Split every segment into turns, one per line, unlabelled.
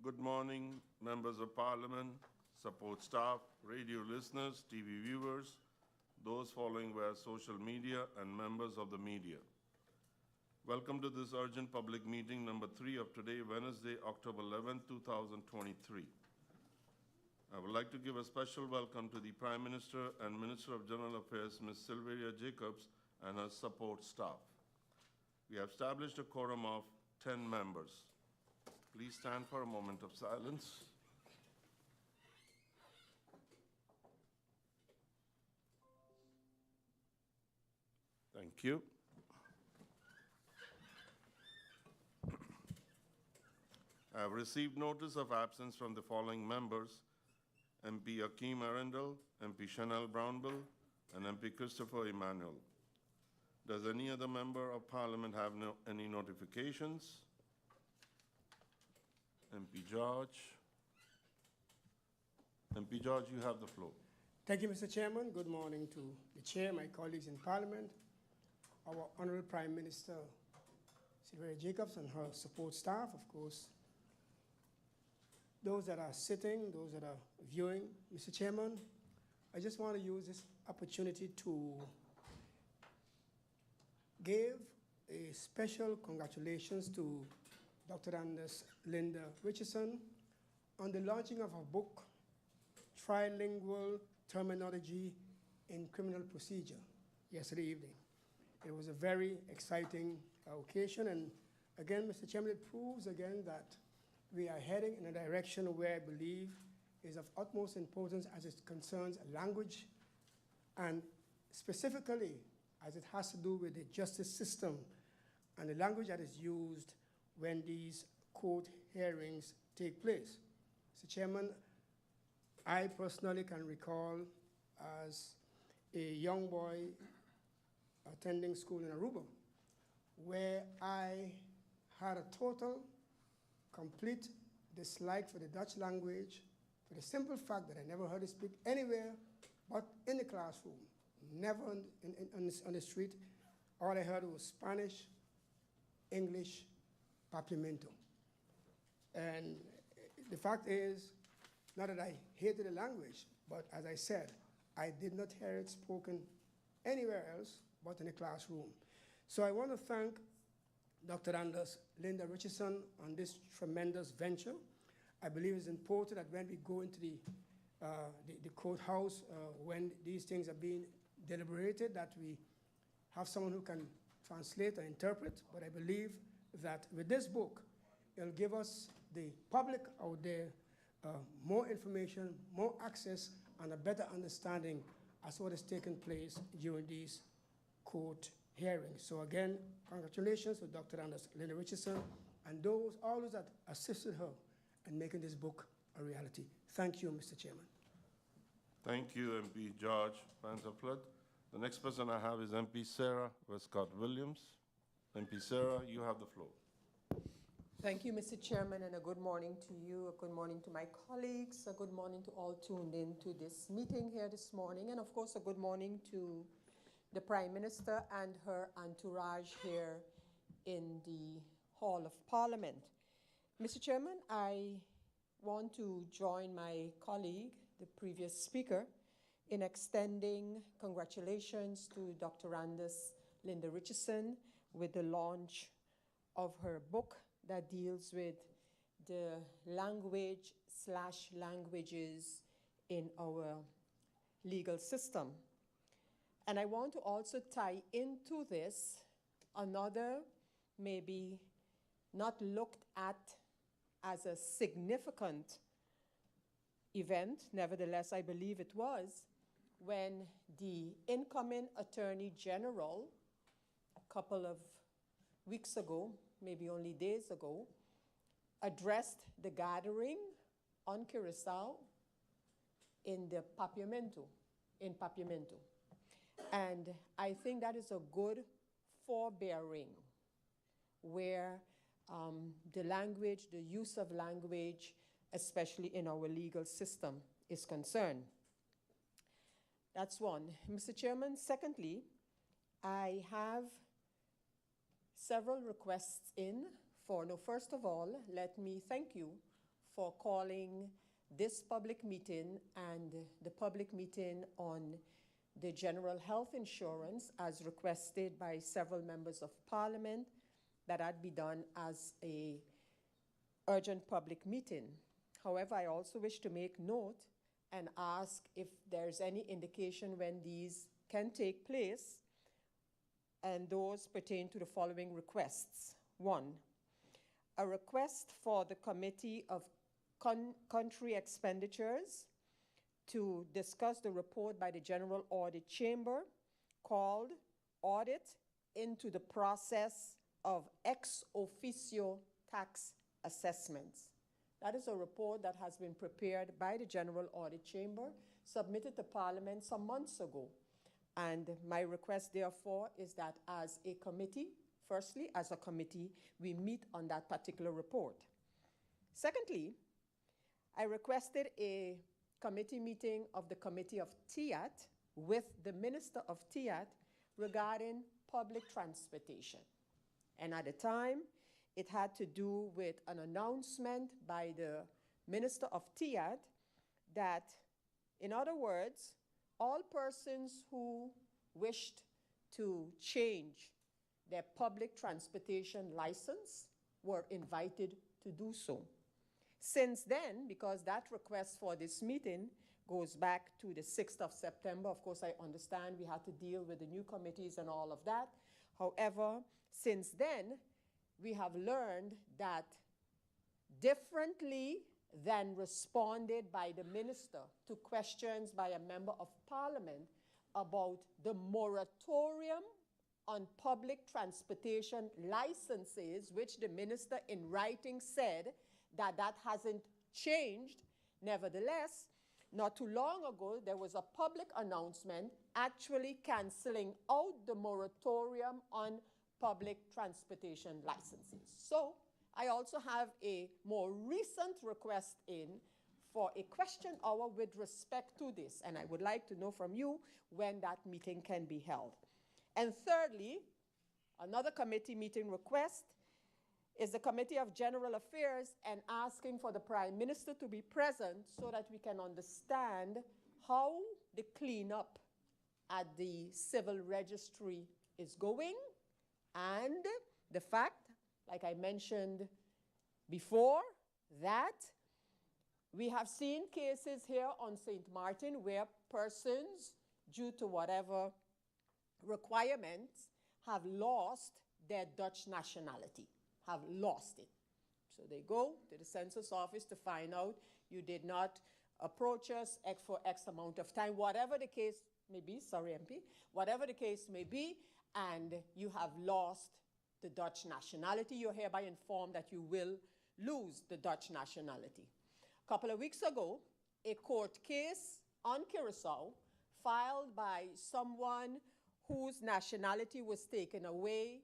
Good morning, members of Parliament, support staff, radio listeners, TV viewers, those following via social media, and members of the media. Welcome to this urgent public meeting number 3 of today, Wednesday, October 11, 2023. I would like to give a special welcome to the Prime Minister and Minister of General Affairs, Ms. Sylvia Jacobs, and her support staff. We have established a quorum of 10 members. Please stand for a moment of silence. Thank you. I have received notice of absence from the following members: MP Akeem Arundel, MP Chanel Brownbill, and MP Christopher Emmanuel. Does any other member of Parliament have any notifications? MP George. MP George, you have the floor.
Thank you, Mr. Chairman. Good morning to the Chair, my colleagues in Parliament, our Honourable Prime Minister, Sylvia Jacobs, and her support staff, of course, those that are sitting, those that are viewing. Mr. Chairman, I just want to use this opportunity to give a special congratulations to Dr. Linda Richardson on the launching of her book, Trilingual Terminology in Criminal Procedure, yesterday evening. It was a very exciting occasion, and again, Mr. Chairman, it proves again that we are heading in a direction where I believe is of utmost importance as it concerns language, and specifically as it has to do with the justice system and the language that is used when these court hearings take place. Mr. Chairman, I personally can recall as a young boy attending school in Aruba, where I had a total, complete dislike for the Dutch language for the simple fact that I never heard it speak anywhere but in the classroom, never on the street. All I heard was Spanish, English, papiamento. And the fact is, not that I hated the language, but as I said, I did not hear it spoken anywhere else but in the classroom. So I want to thank Dr. Linda Richardson on this tremendous venture. I believe it's important that when we go into the courthouse, when these things are being deliberated, that we have someone who can translate or interpret. But I believe that with this book, it'll give us, the public out there, more information, more access, and a better understanding as to what is taking place during these court hearings. So again, congratulations to Dr. Linda Richardson and all those that assisted her in making this book a reality. Thank you, Mr. Chairman.
Thank you, MP George Panzerflood. The next person I have is MP S.A, Wescot-Williams. MP S.A, you have the floor.
Thank you, Mr. Chairman, and a good morning to you, a good morning to my colleagues, a good morning to all tuned in to this meeting here this morning, and of course a good morning to the Prime Minister and her entourage here in the Hall of Parliament. Mr. Chairman, I want to join my colleague, the previous speaker, in extending congratulations to Dr. Linda Richardson with the launch of her book that deals with the languages in our legal system. And I want to also tie into this another, maybe not looked at as a significant event, nevertheless I believe it was, when the incoming Attorney General a couple of weeks ago, maybe only days ago, addressed the gathering on Curacao in Papiamento. And I think that is a good forbearing where the language, the use of language, especially in our legal system, is concerned. That's one. Mr. Chairman, secondly, I have several requests in for, no, first of all, let me thank you for calling this public meeting and the public meeting on the general health insurance as requested by several members of parliament, that had be done as a urgent public meeting. However, I also wish to make note and ask if there's any indication when these can take place, and those pertain to the following requests. 1, a request for the Committee of Country Expenditures to discuss the report by the General Audit Chamber called Audit into the Process of Ex Officio Tax Assessments. That is a report that has been prepared by the General Audit Chamber, submitted to Parliament some months ago. And my request, therefore, is that as a committee, firstly, as a committee, we meet on that particular report. Secondly, I requested a committee meeting of the Committee of TIAT with the Minister of TIAT regarding public transportation. And at the time, it had to do with an announcement by the Minister of TIAT that, in other words, all persons who wished to change their public transportation license were invited to do so. Since then, because that request for this meeting goes back to the 6th of September, of course, I understand we had to deal with the new committees and all of that. However, since then, we have learned that differently than responded by the minister to questions by a member of parliament about the moratorium on public transportation licenses, which the minister in writing said that that hasn't changed. Nevertheless, not too long ago, there was a public announcement actually canceling out the moratorium on public transportation licenses. So I also have a more recent request in for a question hour with respect to this, and I would like to know from you when that meeting can be held. And thirdly, another committee meeting request is the Committee of General Affairs, and asking for the Prime Minister to be present so that we can understand how the cleanup at the civil registry is going, and the fact, like I mentioned before, that we have seen cases here on St. Martin where persons, due to whatever requirements, have lost their Dutch nationality, have lost it. So they go to the census office to find out you did not approach us for X amount of time, whatever the case may be, sorry MP, whatever the case may be, and you have lost the Dutch nationality. You're hereby informed that you will lose the Dutch nationality. A couple of weeks ago, a court case on Curacao filed by someone whose nationality was taken away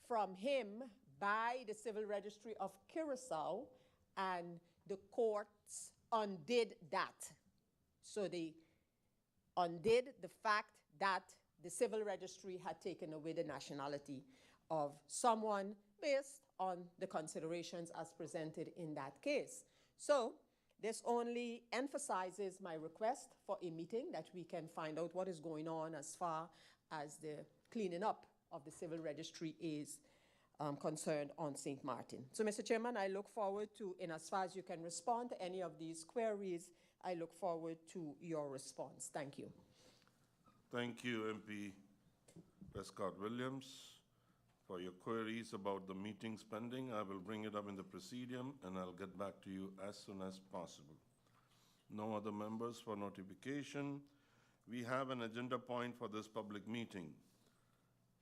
from him by the Civil Registry of Curacao, and the courts undid that. So they undid the fact that the Civil Registry had taken away the nationality of someone based on the considerations as presented in that case. So this only emphasizes my request for a meeting that we can find out what is going on as far as the cleaning up of the Civil Registry is concerned on St. Martin. So, Mr. Chairman, I look forward to, in as far as you can respond to any of these queries, I look forward to your response. Thank you.
Thank you, MP Wescot-Williams, for your queries about the meeting's pending. I will bring it up in the presidium, and I'll get back to you as soon as possible. No other members for notification. We have an agenda point for this public meeting.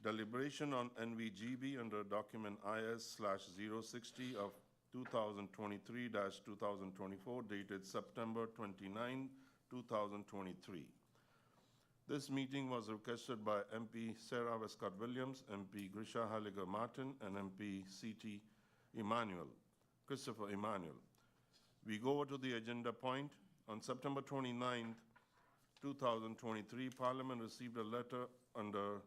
Deliberation on NV GEBE under document IS/060 of 2023-2024 dated September 29, 2023. This meeting was requested by MP Sarah Wescot-Williams, MP Grisha Heyliger-Marten, and MP C.T. Christopher Emmanuel. We go over to the agenda point. On September 29, 2023, Parliament received a letter under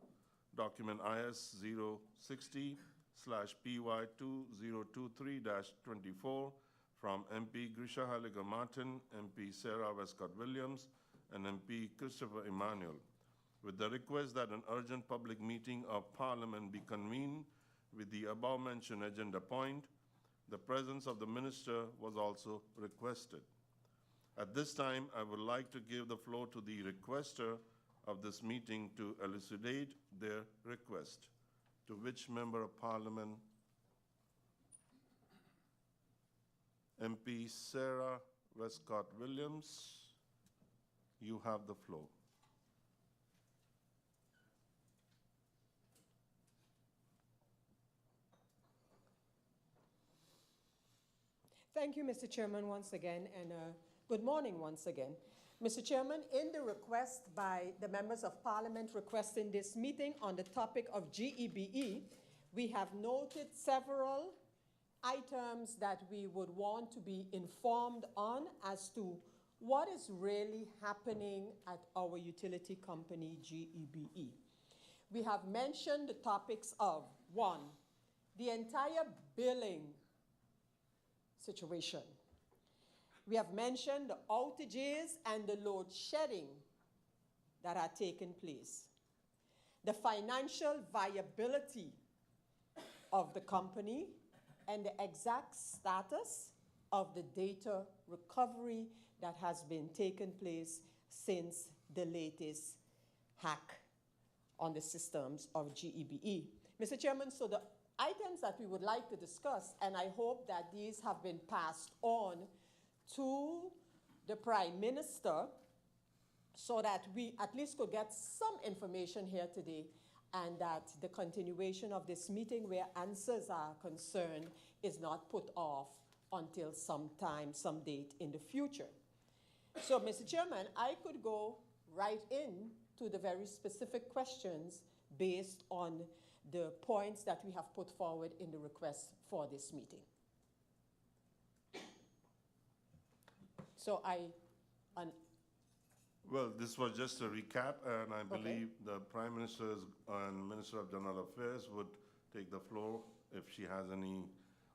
document IS/060/PY2023-2024 from MP Grisha Heyliger-Marten, MP Sarah Wescot-Williams, and MP Christopher Emmanuel, with the request that an urgent public meeting of Parliament be convened with the above-mentioned agenda point. The presence of the minister was also requested. At this time, I would like to give the floor to the requester of this meeting to elucidate their request. To which member of Parliament? MP Sarah Wescot-Williams, you have the floor.
Thank you, Mr. Chairman, once again, and good morning once again. Mr. Chairman, in the request by the members of Parliament requesting this meeting on the topic of GEBE, we have noted several items that we would want to be informed on as to what is really happening at our utility company, GEBE. We have mentioned the topics of, one, the entire billing situation. We have mentioned the outages and the load shedding that are taking place, the financial viability of the company, and the exact status of the data recovery that has been taking place since the latest hack on the systems of GEBE. Mr. Chairman, so the items that we would like to discuss, and I hope that these have been passed on to the Prime Minister so that we at least could get some information here today, and that the continuation of this meeting where answers are concerned is not put off until some time, some date in the future. So, Mr. Chairman, I could go right in to the very specific questions based on the points that we have put forward in the request for this meeting. So
Well, this was just a recap, and I believe the Prime Minister and Minister of General Affairs would take the floor if she has any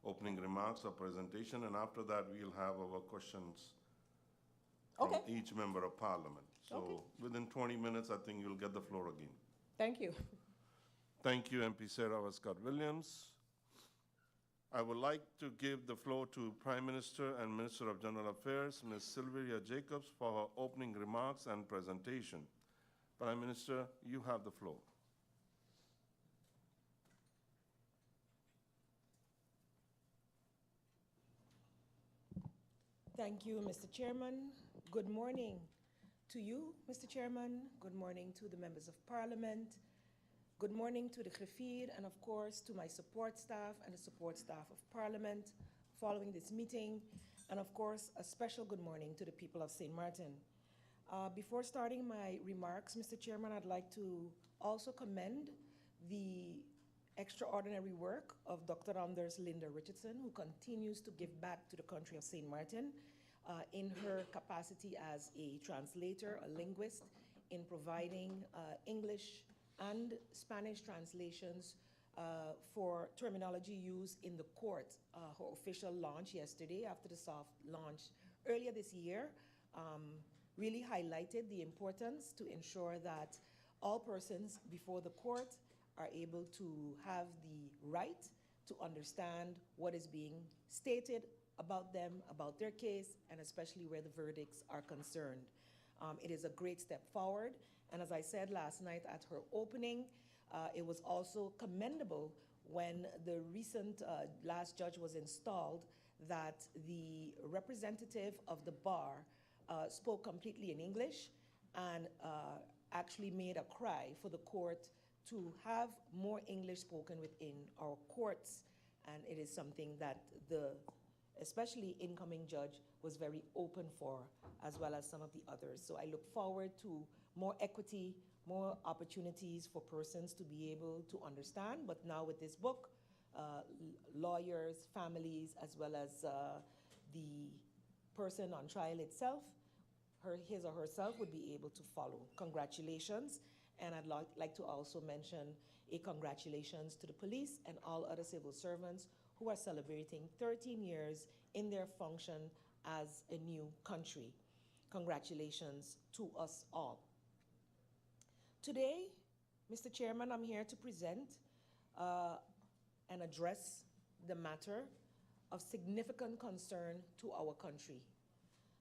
opening remarks or presentation, and after that we'll have our questions from each member of Parliament. So within 20 minutes, I think you'll get the floor again.
Thank you.
Thank you, MP Sarah Wescot-Williams. I would like to give the floor to Prime Minister and Minister of General Affairs, Ms. Sylvia Jacobs, for her opening remarks and presentation. Prime Minister, you have the floor.
Thank you, Mr. Chairman. Good morning to you, Mr. Chairman. Good morning to the members of Parliament. Good morning to the Griffier, and of course to my support staff and the support staff of Parliament following this meeting, and of course a special good morning to the people of St. Martin. Before starting my remarks, Mr. Chairman, I'd like to also commend the extraordinary work of Dr. Anders Linda Richardson, who continues to give back to the country of St. Martin in her capacity as a translator, a linguist, in providing English and Spanish translations for terminology used in the court. Her official launch yesterday, after the soft launch earlier this year, really highlighted the importance to ensure that all persons before the court are able to have the right to understand what is being stated about them, about their case, and especially where the verdicts are concerned. It is a great step forward. And as I said last night at her opening, it was also commendable when the recent last judge was installed that the representative of the bar spoke completely in English and actually made a cry for the court to have more English spoken within our courts. And it is something that the especially incoming judge was very open for, as well as some of the others. So I look forward to more equity, more opportunities for persons to be able to understand. But now with this book, lawyers, families, as well as the person on trial itself, his or herself would be able to follow. Congratulations. And I'd like to also mention a congratulations to the police and all other civil servants who are celebrating 13 years in their function as a new country. Congratulations to us all. Today, Mr. Chairman, I'm here to present and address the matter of significant concern to our country.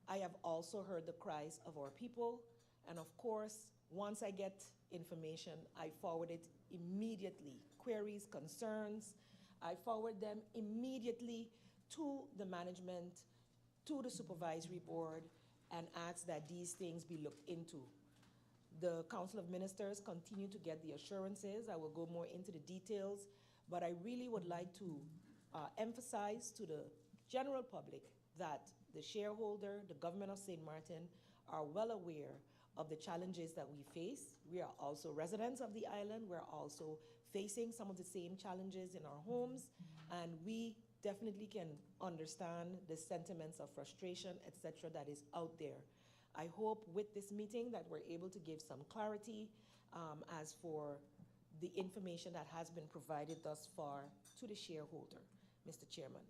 I have also heard the cries of our people, and of course, once I get information, I forward it immediately. Queries, concerns, I forward them immediately to the management, to the supervisory board, and ask that these things be looked into. The Council of Ministers continue to get the assurances. I will go more into the details, but I really would like to emphasize to the general public that the shareholder, the government of St. Martin, are well aware of the challenges that we face. We are also residents of the island. We're also facing some of the same challenges in our homes, and we definitely can understand the sentiments of frustration, etc., that is out there. I hope with this meeting that we're able to give some clarity as for the information that has been provided thus far to the shareholder, Mr. Chairman.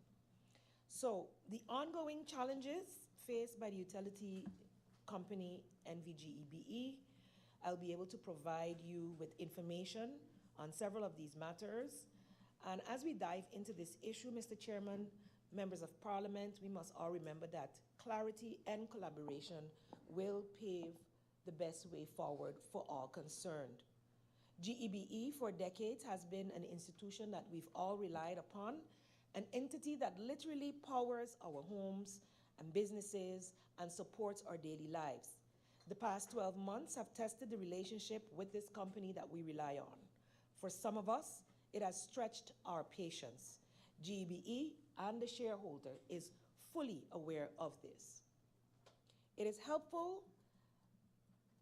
So the ongoing challenges faced by the utility company NV GEBE, I'll be able to provide you with information on several of these matters. And as we dive into this issue, Mr. Chairman, members of Parliament, we must all remember that clarity and collaboration will pave the best way forward for all concerned. GEBE for decades has been an institution that we've all relied upon, an entity that literally powers our homes and businesses and supports our daily lives. The past 12 months have tested the relationship with this company that we rely on. For some of us, it has stretched our patience. GEBE and the shareholder is fully aware of this. It is helpful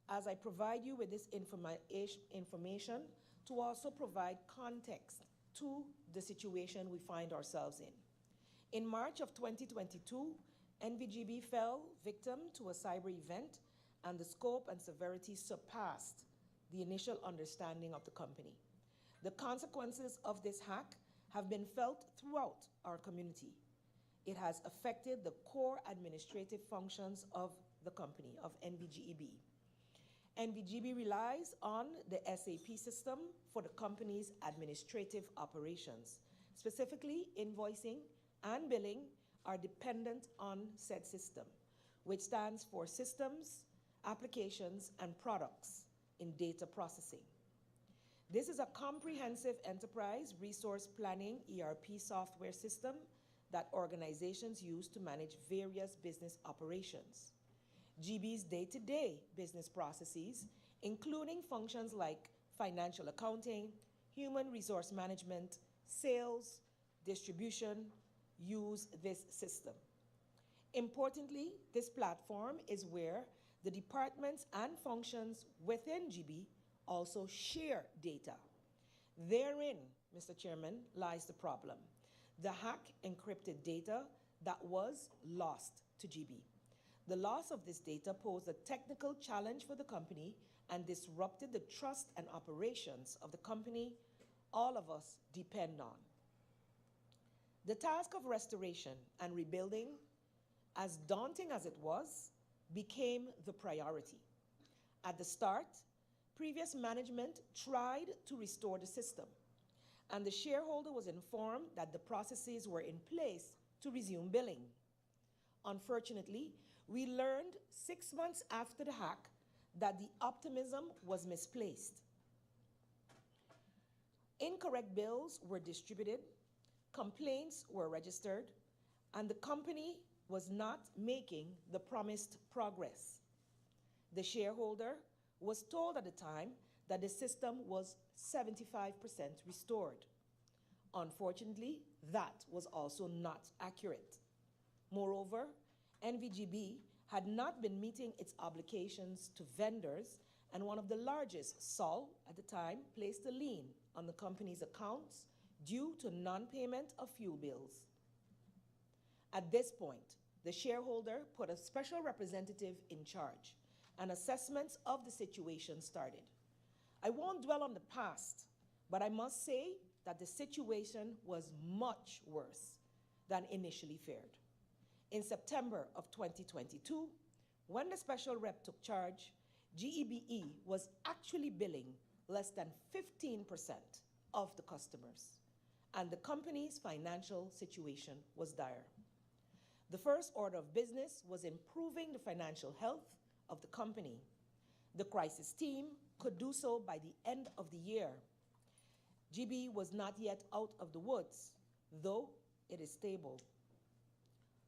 as I provide you with this information to also provide context to the situation we find ourselves in. In March of 2022, NV GEBE fell victim to a cyber event, and the scope and severity surpassed the initial understanding of the company. The consequences of this hack have been felt throughout our community. It has affected the core administrative functions of the company, of NV GEBE. NV GEBE relies on the SAP system for the company's administrative operations. Specifically, invoicing and billing are dependent on said system, which stands for Systems, Applications, and Products in Data Processing. This is a comprehensive enterprise resource planning ERP software system that organizations use to manage various business operations. GEBE's day-to-day business processes, including functions like financial accounting, human resource management, sales, distribution, use this system. Importantly, this platform is where the departments and functions within GEBE also share data. Therein, Mr. Chairman, lies the problem. The hack encrypted data that was lost to GEBE. The loss of this data posed a technical challenge for the company and disrupted the trust and operations of the company all of us depend on. The task of restoration and rebuilding, as daunting as it was, became the priority. At the start, previous management tried to restore the system, and the shareholder was informed that the processes were in place to resume billing. Unfortunately, we learned 6 months after the hack that the optimism was misplaced. Incorrect bills were distributed, complaints were registered, and the company was not making the promised progress. The shareholder was told at the time that the system was 75% restored. Unfortunately, that was also not accurate. Moreover, NV GEBE had not been meeting its obligations to vendors, and one of the largest, Sol, at the time, placed a lien on the company's accounts due to non-payment of fuel bills. At this point, the shareholder put a special representative in charge, and assessments of the situation started. I won't dwell on the past, but I must say that the situation was much worse than initially feared. In September of 2022, when the special rep took charge, GEBE was actually billing less than 15% of the customers, and the company's financial situation was dire. The first order of business was improving the financial health of the company. The crisis team could do so by the end of the year. GEBE was not yet out of the woods, though it is stable.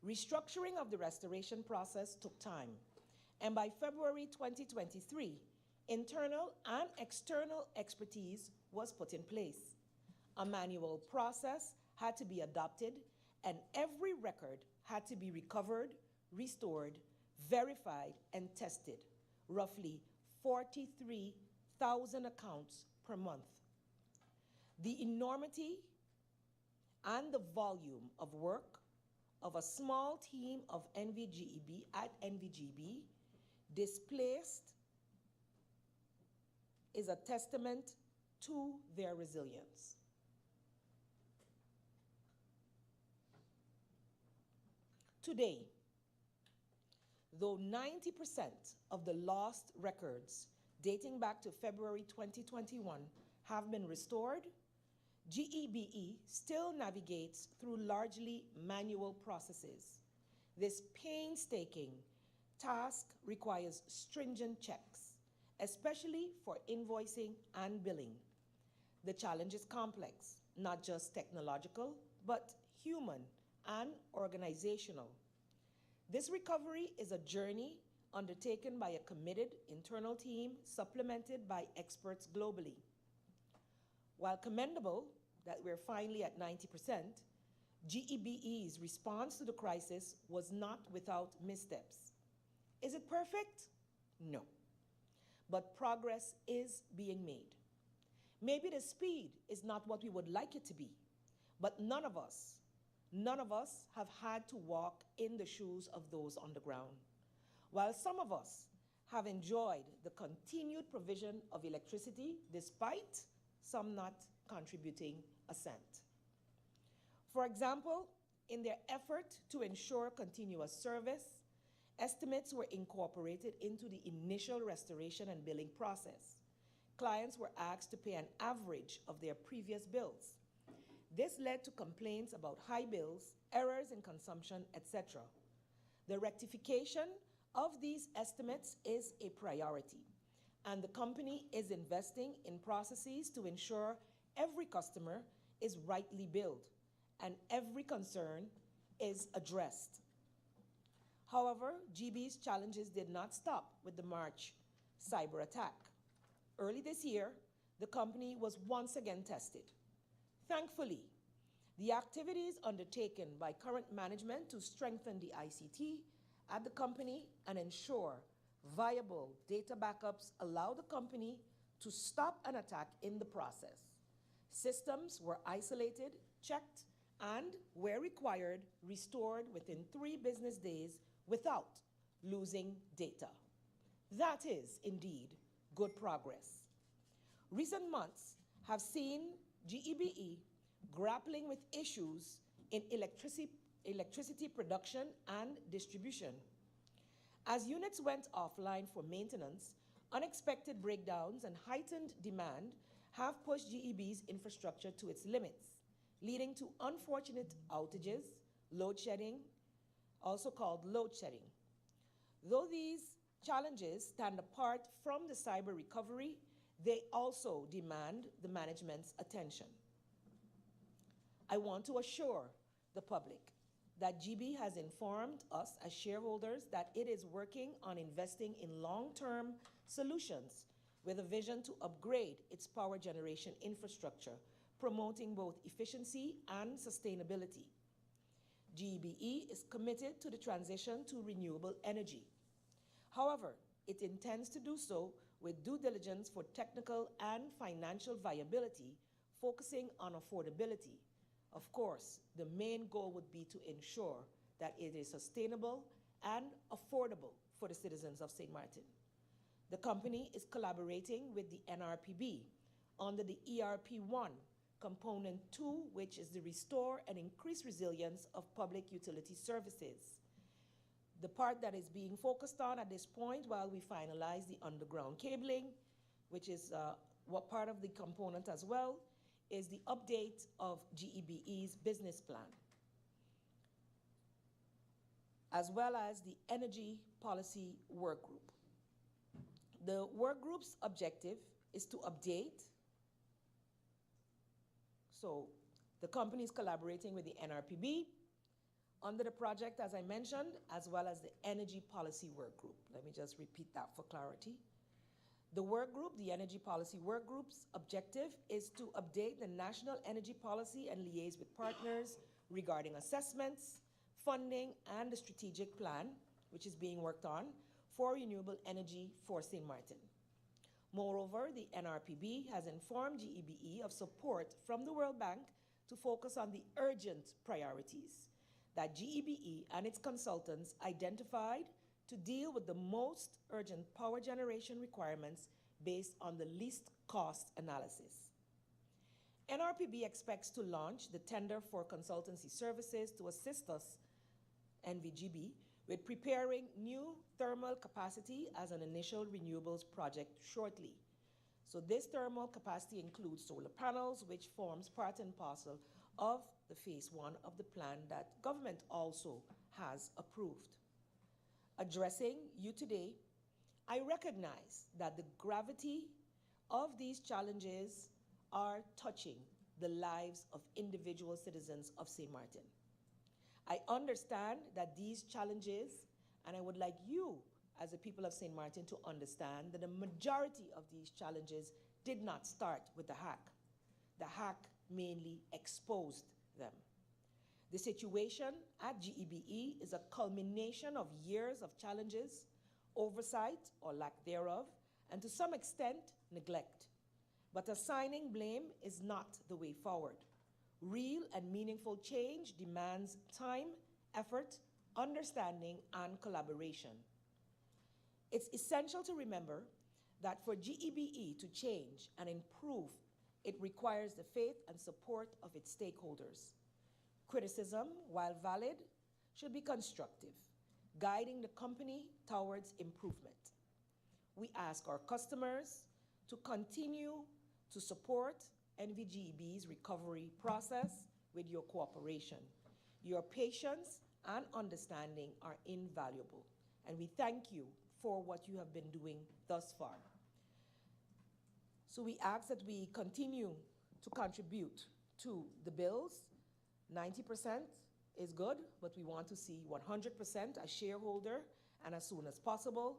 Restructuring of the restoration process took time, and by February 2023, internal and external expertise was put in place. A manual process had to be adopted, and every record had to be recovered, restored, verified, and tested, roughly 43,000 accounts per month. The enormity and the volume of work of a small team of NV GEBE at NV GEBE displaced is a testament to their resilience. Today, though 90% of the lost records dating back to February 2021 have been restored, GEBE still navigates through largely manual processes. This painstaking task requires stringent checks, especially for invoicing and billing. The challenge is complex, not just technological, but human and organizational. This recovery is a journey undertaken by a committed internal team supplemented by experts globally. While commendable that we're finally at 90%, GEBE's response to the crisis was not without missteps. Is it perfect? No. But progress is being made. Maybe the speed is not what we would like it to be, but none of us have had to walk in the shoes of those on the ground. While some of us have enjoyed the continued provision of electricity despite some not contributing a cent. For example, in their effort to ensure continuous service, estimates were incorporated into the initial restoration and billing process. Clients were asked to pay an average of their previous bills. This led to complaints about high bills, errors in consumption, etc. The rectification of these estimates is a priority, and the company is investing in processes to ensure every customer is rightly billed and every concern is addressed. However, GEBE's challenges did not stop with the March cyber attack. Early this year, the company was once again tested. Thankfully, the activities undertaken by current management to strengthen the ICT at the company and ensure viable data backups allow the company to stop an attack in the process. Systems were isolated, checked, and, where required, restored within 3 business days without losing data. That is indeed good progress. Recent months have seen GEBE grappling with issues in electricity production and distribution. As units went offline for maintenance, unexpected breakdowns and heightened demand have pushed GEBE's infrastructure to its limits, leading to unfortunate outages, load shedding, also called load shedding. Though these challenges stand apart from the cyber recovery, they also demand the management's attention. I want to assure the public that GEBE has informed us as shareholders that it is working on investing in long-term solutions with a vision to upgrade its power generation infrastructure, promoting both efficiency and sustainability. GEBE is committed to the transition to renewable energy. However, it intends to do so with due diligence for technical and financial viability, focusing on affordability. Of course, the main goal would be to ensure that it is sustainable and affordable for the citizens of St. Martin. The company is collaborating with the NRPB under the ERP1 Component 2, which is the restore and increase resilience of public utility services. The part that is being focused on at this point, while we finalize the underground cabling, which is what part of the component as well, is the update of GEBE's business plan, as well as the Energy Policy Work Group. The work group's objective is to update. So the company is collaborating with the NRPB under the project, as I mentioned, as well as the Energy Policy Work Group. Let me just repeat that for clarity. The work group, the Energy Policy Work Group's objective is to update the national energy policy and liaise with partners regarding assessments, funding, and the strategic plan, which is being worked on for renewable energy for St. Martin. Moreover, the NRPB has informed GEBE of support from the World Bank to focus on the urgent priorities that GEBE and its consultants identified to deal with the most urgent power generation requirements based on the least cost analysis. NRPB expects to launch the tender for consultancy services to assist us, NV GEBE, with preparing new thermal capacity as an initial renewables project shortly. So this thermal capacity includes solar panels, which forms part and parcel of the phase 1 of the plan that government also has approved. Addressing you today, I recognize that the gravity of these challenges are touching the lives of individual citizens of St. Martin. I understand that these challenges, and I would like you as the people of St. Martin to understand that the majority of these challenges did not start with the hack. The hack mainly exposed them. The situation at GEBE is a culmination of years of challenges, oversight or lack thereof, and to some extent, neglect. But assigning blame is not the way forward. Real and meaningful change demands time, effort, understanding, and collaboration. It's essential to remember that for GEBE to change and improve, it requires the faith and support of its stakeholders. Criticism, while valid, should be constructive, guiding the company towards improvement. We ask our customers to continue to support NV GEBE's recovery process with your cooperation. Your patience and understanding are invaluable, and we thank you for what you have been doing thus far. So we ask that we continue to contribute to the bills. 90% is good, but we want to see 100% as shareholder and as soon as possible.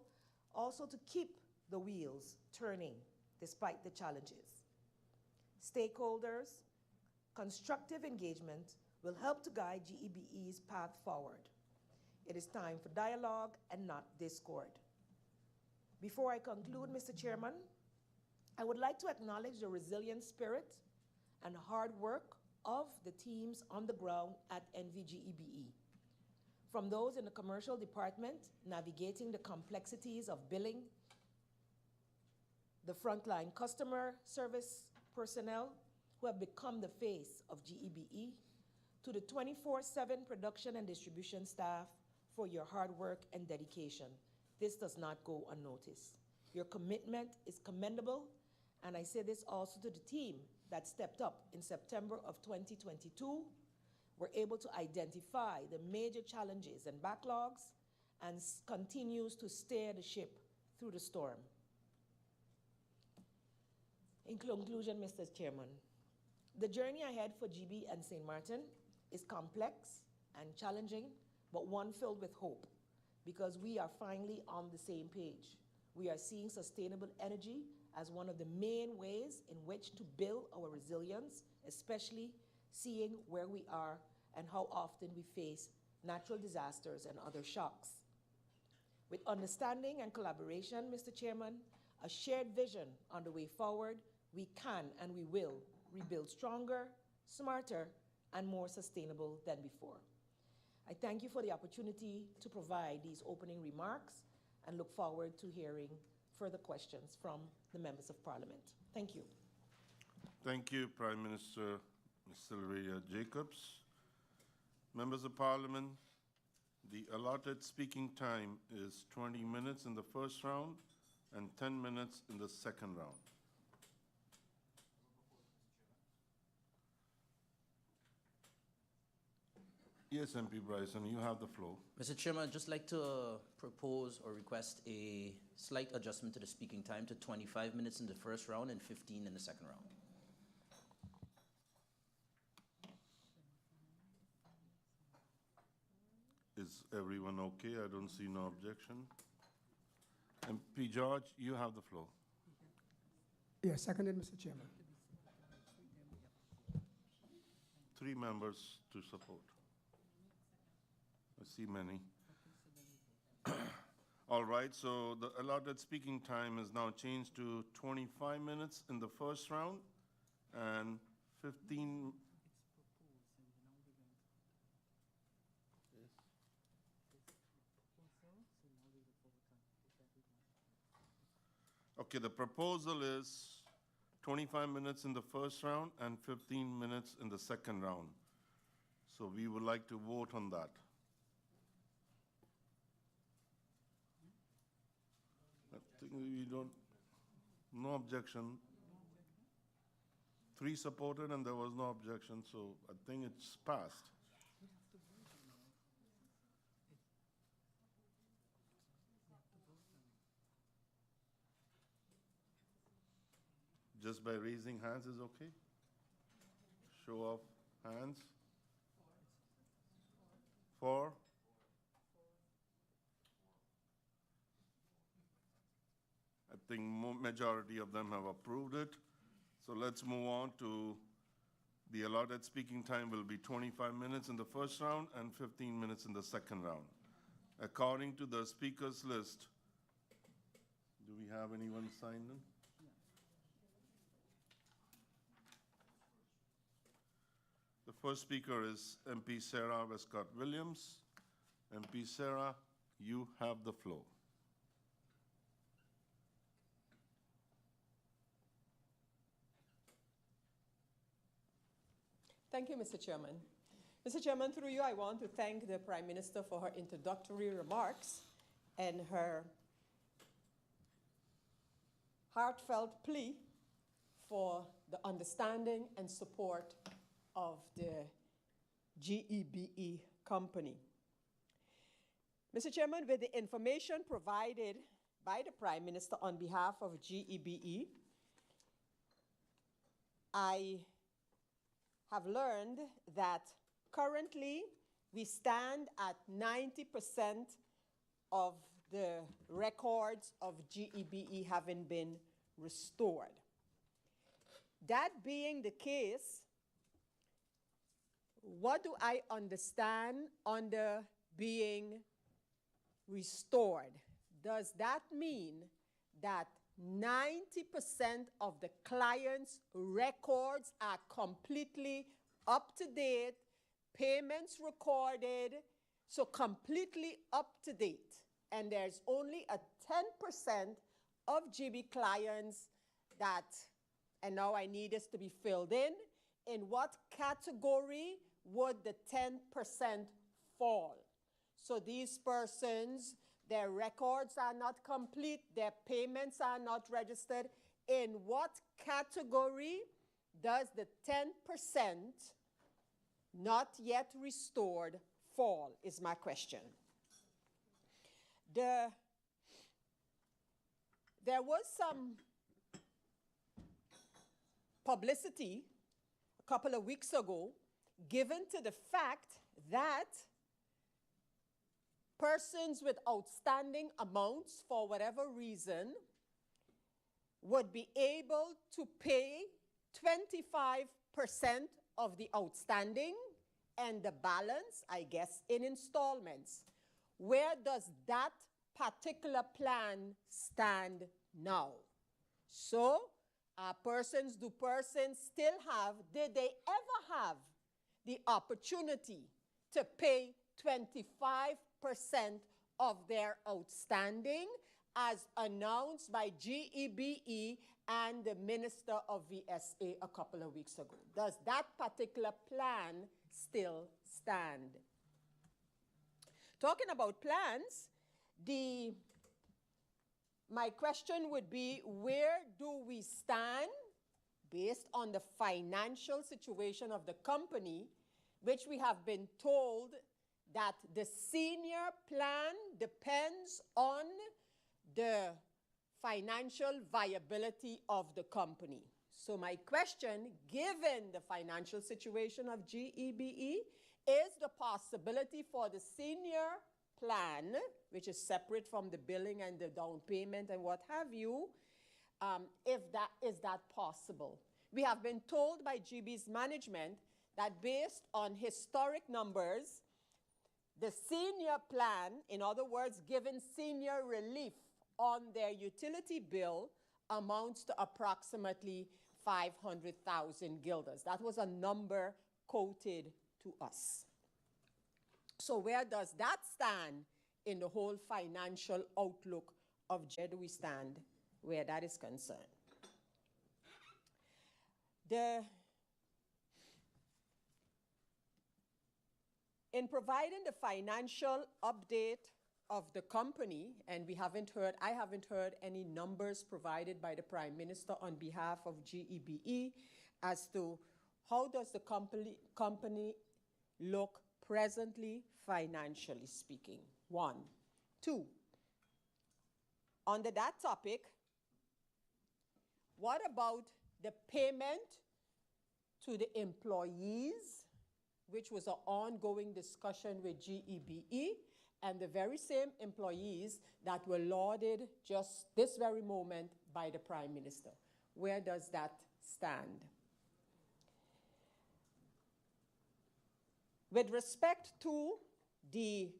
Also to keep the wheels turning despite the challenges. Stakeholders, constructive engagement will help to guide GEBE's path forward. It is time for dialogue and not discord. Before I conclude, Mr. Chairman, I would like to acknowledge the resilient spirit and hard work of the teams on the ground at NV GEBE. From those in the commercial department navigating the complexities of billing, the frontline customer service personnel who have become the face of GEBE, to the 24/7 production and distribution staff for your hard work and dedication. This does not go unnoticed. Your commitment is commendable, and I say this also to the team that stepped up in September of 2022, were able to identify the major challenges and backlogs and continues to steer the ship through the storm. In conclusion, Mr. Chairman, the journey ahead for GEBE and St. Martin is complex and challenging, but one filled with hope, because we are finally on the same page. We are seeing sustainable energy as one of the main ways in which to build our resilience, especially seeing where we are and how often we face natural disasters and other shocks. With understanding and collaboration, Mr. Chairman, a shared vision on the way forward, we can and we will rebuild stronger, smarter, and more sustainable than before. I thank you for the opportunity to provide these opening remarks and look forward to hearing further questions from the members of Parliament. Thank you.
Thank you, Prime Minister Ms. Sylvia Jacobs. Members of Parliament, the allotted speaking time is 20 minutes in the first round and 10 minutes in the second round. Yes, MP Bryson, you have the floor.
Mr. Chairman, I'd just like to propose or request a slight adjustment to the speaking time to 25 minutes in the first round and 15 in the second round.
Is everyone okay? I don't see no objection. MP George, you have the floor.
Yes, seconded, Mr. Chairman.
3 members to support. I see many. All right, so the allotted speaking time is now changed to 25 minutes in the first round and 15. Okay, the proposal is 25 minutes in the first round and 15 minutes in the second round. So we would like to vote on that. I think we don't, no objection. 3 supported and there was no objection, so I think it's passed. Just by raising hands is okay? Show of hands. 4. I think majority of them have approved it. So let's move on to the allotted speaking time will be 25 minutes in the first round and 15 minutes in the second round. According to the speakers list, do we have anyone signed in? The first speaker is MP S.A. Wescot-Williams. MP S.A., you have the floor.
Thank you, Mr. Chairman. Mr. Chairman, through you, I want to thank the Prime Minister for her introductory remarks and her heartfelt plea for the understanding and support of the GEBE company. Mr. Chairman, with the information provided by the Prime Minister on behalf of GEBE, I have learned that currently we stand at 90% of the records of GEBE having been restored. That being the case, what do I understand under being restored? Does that mean that 90% of the client's records are completely up to date, payments recorded, so completely up to date, and there's only a 10% of GEBE clients that, and now I need this to be filled in what category would the 10% fall? So these persons, their records are not complete, their payments are not registered. In what category does the 10% not yet restored fall, is my question. There was some publicity a couple of weeks ago given to the fact that persons with outstanding amounts, for whatever reason, would be able to pay 25% of the outstanding and the balance, I guess, in installments. Where does that particular plan stand now? So, persons still have, did they ever have the opportunity to pay 25% of their outstanding as announced by GEBE and the Minister of VSA a couple of weeks ago? Does that particular plan still stand? Talking about plans, my question would be, where do we stand based on the financial situation of the company, which we have been told that the senior plan depends on the financial viability of the company? So my question, given the financial situation of GEBE, is the possibility for the senior plan, which is separate from the billing and the down payment and what have you, is that possible? We have been told by GEBE's management that based on historic numbers, the senior plan, in other words, giving senior relief on their utility bill, amounts to approximately 500,000 guilders. That was a number quoted to us. So where does that stand in the whole financial outlook of where do we stand where that is concerned? In providing the financial update of the company, and I haven't heard any numbers provided by the Prime Minister on behalf of GEBE as to how does the company look presently, financially speaking. 1. 2, under that topic, what about the payment to the employees, which was an ongoing discussion with GEBE, and the very same employees that were lauded just this very moment by the Prime Minister? Where does that stand? With respect to the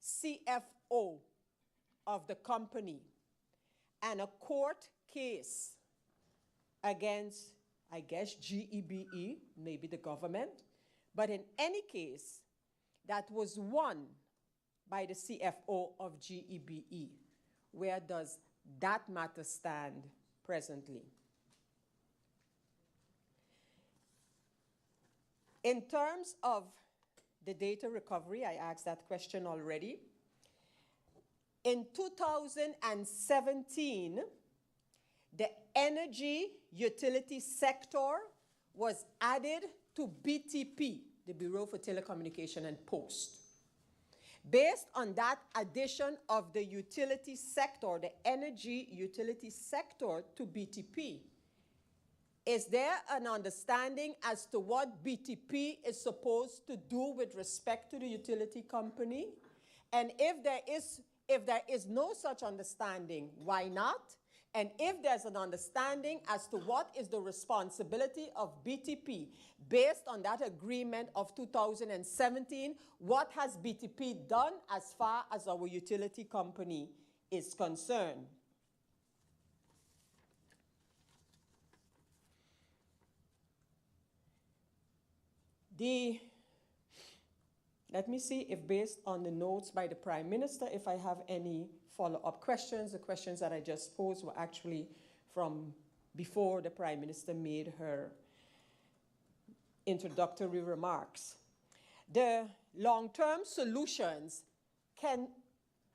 CFO of the company and a court case against, I guess, GEBE, maybe the government, but in any case that was won by the CFO of GEBE, where does that matter stand presently? In terms of the data recovery, I asked that question already. In 2017, the energy utility sector was added to BTP, the Bureau for Telecommunication and Post. Based on that addition of the utility sector, the energy utility sector to BTP, is there an understanding as to what BTP is supposed to do with respect to the utility company? And if there is no such understanding, why not? And if there's an understanding as to what is the responsibility of BTP based on that agreement of 2017, what has BTP done as far as our utility company is concerned? Let me see if based on the notes by the Prime Minister, if I have any follow-up questions. The questions that I just posed were actually from before the Prime Minister made her introductory remarks. The long-term solutions, can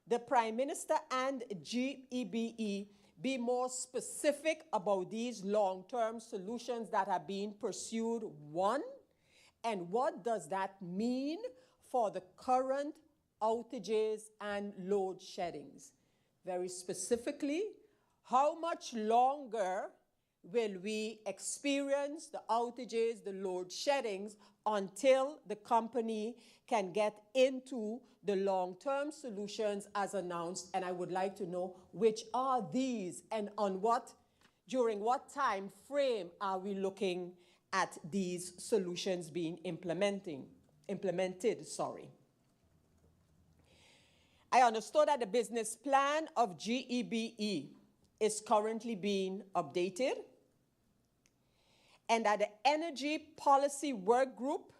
the Prime Minister and GEBE be more specific about these long-term solutions that are being pursued? 1, and what does that mean for the current outages and load sheddings? Very specifically, how much longer will we experience the outages, the load sheddings, until the company can get into the long-term solutions as announced? And I would like to know which are these and during what time frame are we looking at these solutions being implemented. I understood that the business plan of GEBE is currently being updated and that the Energy Policy Work Group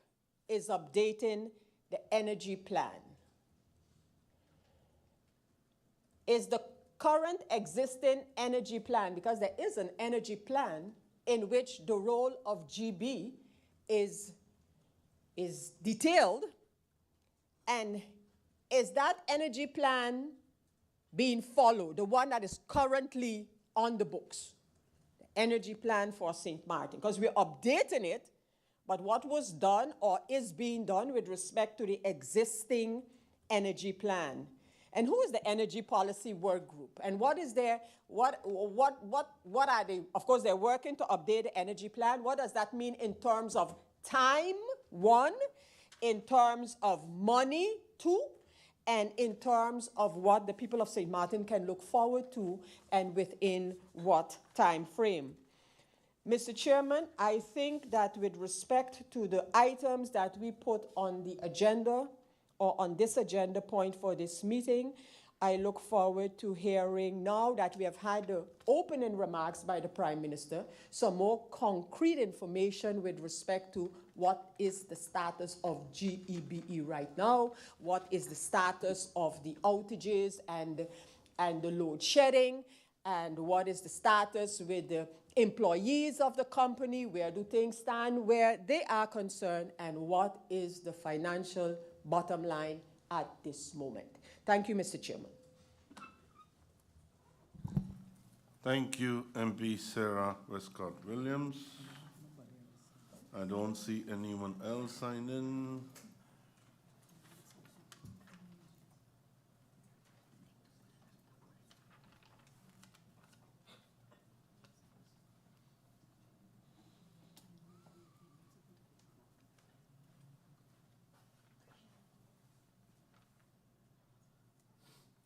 is updating the energy plan. Is the current existing energy plan, because there is an energy plan in which the role of GB is detailed, and is that energy plan being followed, the one that is currently on the books, the energy plan for St. Martin? Because we're updating it, but what was done or is being done with respect to the existing energy plan? And who is the Energy Policy Work Group? And what is their, what are they? Of course, they're working to update the energy plan. What does that mean in terms of time, one, in terms of money, two, and in terms of what the people of St. Martin can look forward to and within what time frame? Mr. Chairman, I think that with respect to the items that we put on the agenda or on this agenda point for this meeting, I look forward to hearing, now that we have had the opening remarks by the Prime Minister, some more concrete information with respect to what is the status of GEBE right now, what is the status of the outages and the load shedding, and what is the status with the employees of the company, where do things stand where they are concerned, and what is the financial bottom line at this moment. Thank you, Mr. Chairman.
Thank you, MP Sarah Wescot-Williams. I don't see anyone else signed in.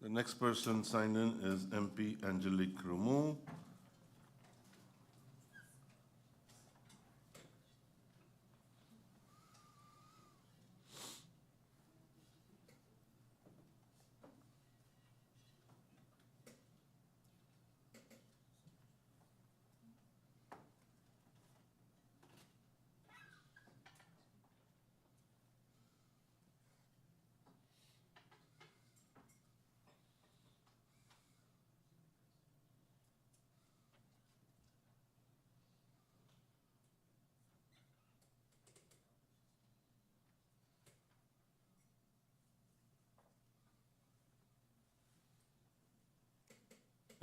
The next person signed in is MP Angelique Rumu.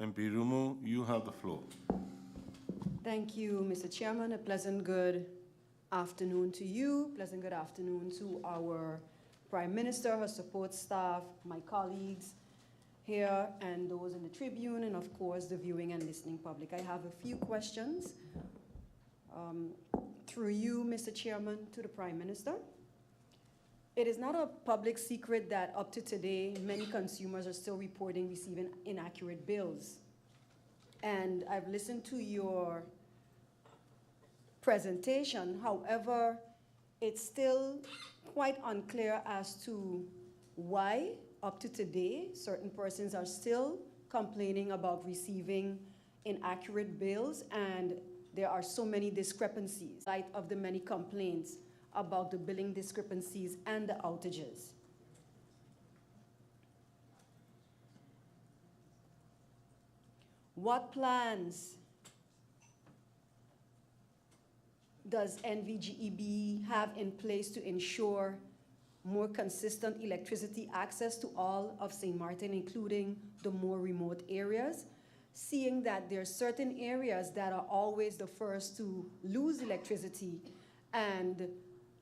MP Rumu, you have the floor.
Thank you, Mr. Chairman. A pleasant good afternoon to you. Pleasant good afternoon to our Prime Minister, her support staff, my colleagues here, and those in the Tribune, and of course, the viewing and listening public. I have a few questions through you, Mr. Chairman, to the Prime Minister. It is not a public secret that up to today, many consumers are still reporting receiving inaccurate bills. And I've listened to your presentation. However, it's still quite unclear as to why, up to today, certain persons are still complaining about receiving inaccurate bills, and there are so many discrepancies in light of the many complaints about the billing discrepancies and the outages. What plans does NV GEBE have in place to ensure more consistent electricity access to all of St. Martin, including the more remote areas, seeing that there are certain areas that are always the first to lose electricity and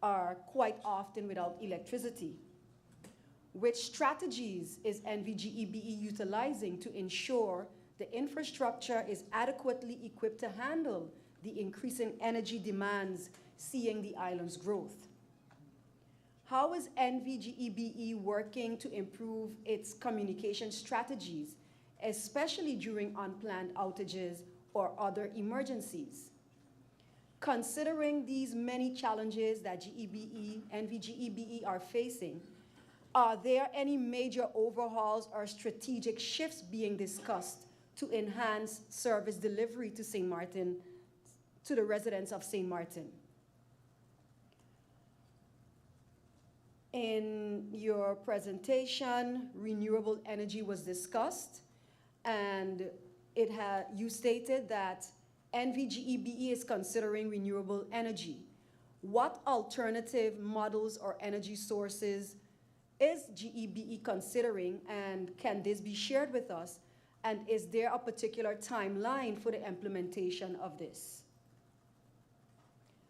are quite often without electricity? Which strategies is NV GEBE utilizing to ensure the infrastructure is adequately equipped to handle the increasing energy demands seeing the island's growth? How is NV GEBE working to improve its communication strategies, especially during unplanned outages or other emergencies? Considering these many challenges that NV GEBE are facing, are there any major overhauls or strategic shifts being discussed to enhance service delivery to St. Martin, to the residents of St. Martin? In your presentation, renewable energy was discussed, and you stated that NV GEBE is considering renewable energy. What alternative models or energy sources is GEBE considering, and can this be shared with us? And is there a particular timeline for the implementation of this?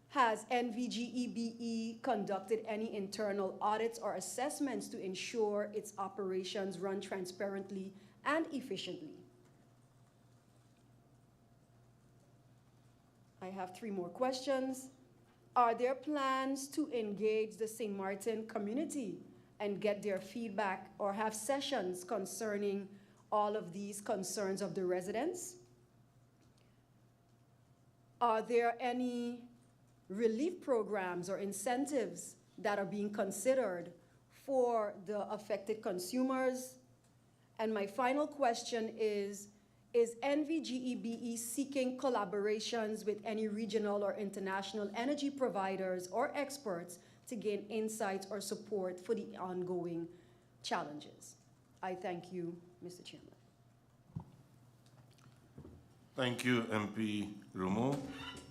Has NV GEBE conducted any internal audits or assessments to ensure its operations run transparently and efficiently? I have 3 more questions. Are there plans to engage the St. Martin community and get their feedback, or have sessions concerning all of these concerns of the residents? Are there any relief programs or incentives that are being considered for the affected consumers? And my final question is NV GEBE seeking collaborations with any regional or international energy providers or experts to gain insights or support for the ongoing challenges? I thank you, Mr. Chairman.
Thank you, MP Rumo.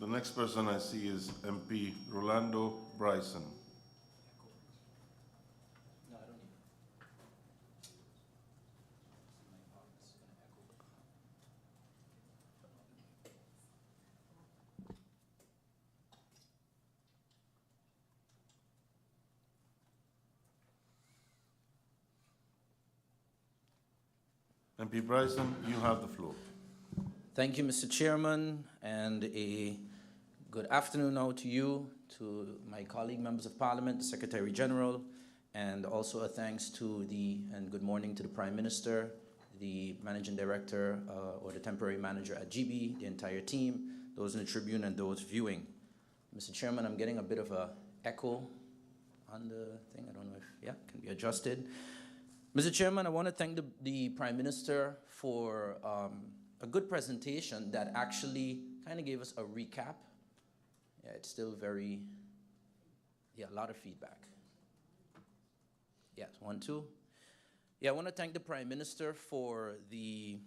The next person I see is MP Rolando Bryson.
No, I don't need it.
MP Bryson, you have the floor.
Thank you, Mr. Chairman, and a good afternoon now to you, to my colleague members of Parliament, the Secretary General, and also a thanks to and good morning to the Prime Minister, the Managing Director or the Temporary Manager at GEBE, the entire team, those in the Tribune and those viewing. Mr. Chairman, I'm getting a bit of an echo on the thing. I don't know if, yeah, can be adjusted. Mr. Chairman, I want to thank the Prime Minister for a good presentation that actually kind of gave us a recap. Yeah, it's still a lot of feedback. Yes, 1, 2. Yeah, I want to thank the Prime Minister for the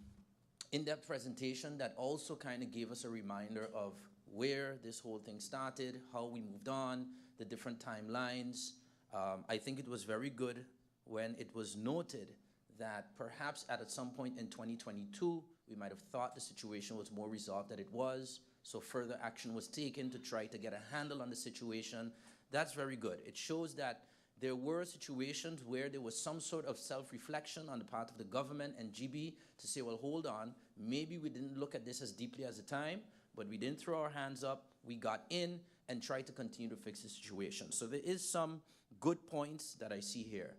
in-depth presentation that also kind of gave us a reminder of where this whole thing started, how we moved on, the different timelines. I think it was very good when it was noted that perhaps at some point in 2022, we might have thought the situation was more resolved than it was, so further action was taken to try to get a handle on the situation. That's very good. It shows that there were situations where there was some sort of self-reflection on the part of the government and GEBE to say, well, hold on, maybe we didn't look at this as deeply as the time, but we didn't throw our hands up, we got in and tried to continue to fix the situation. So there is some good points that I see here.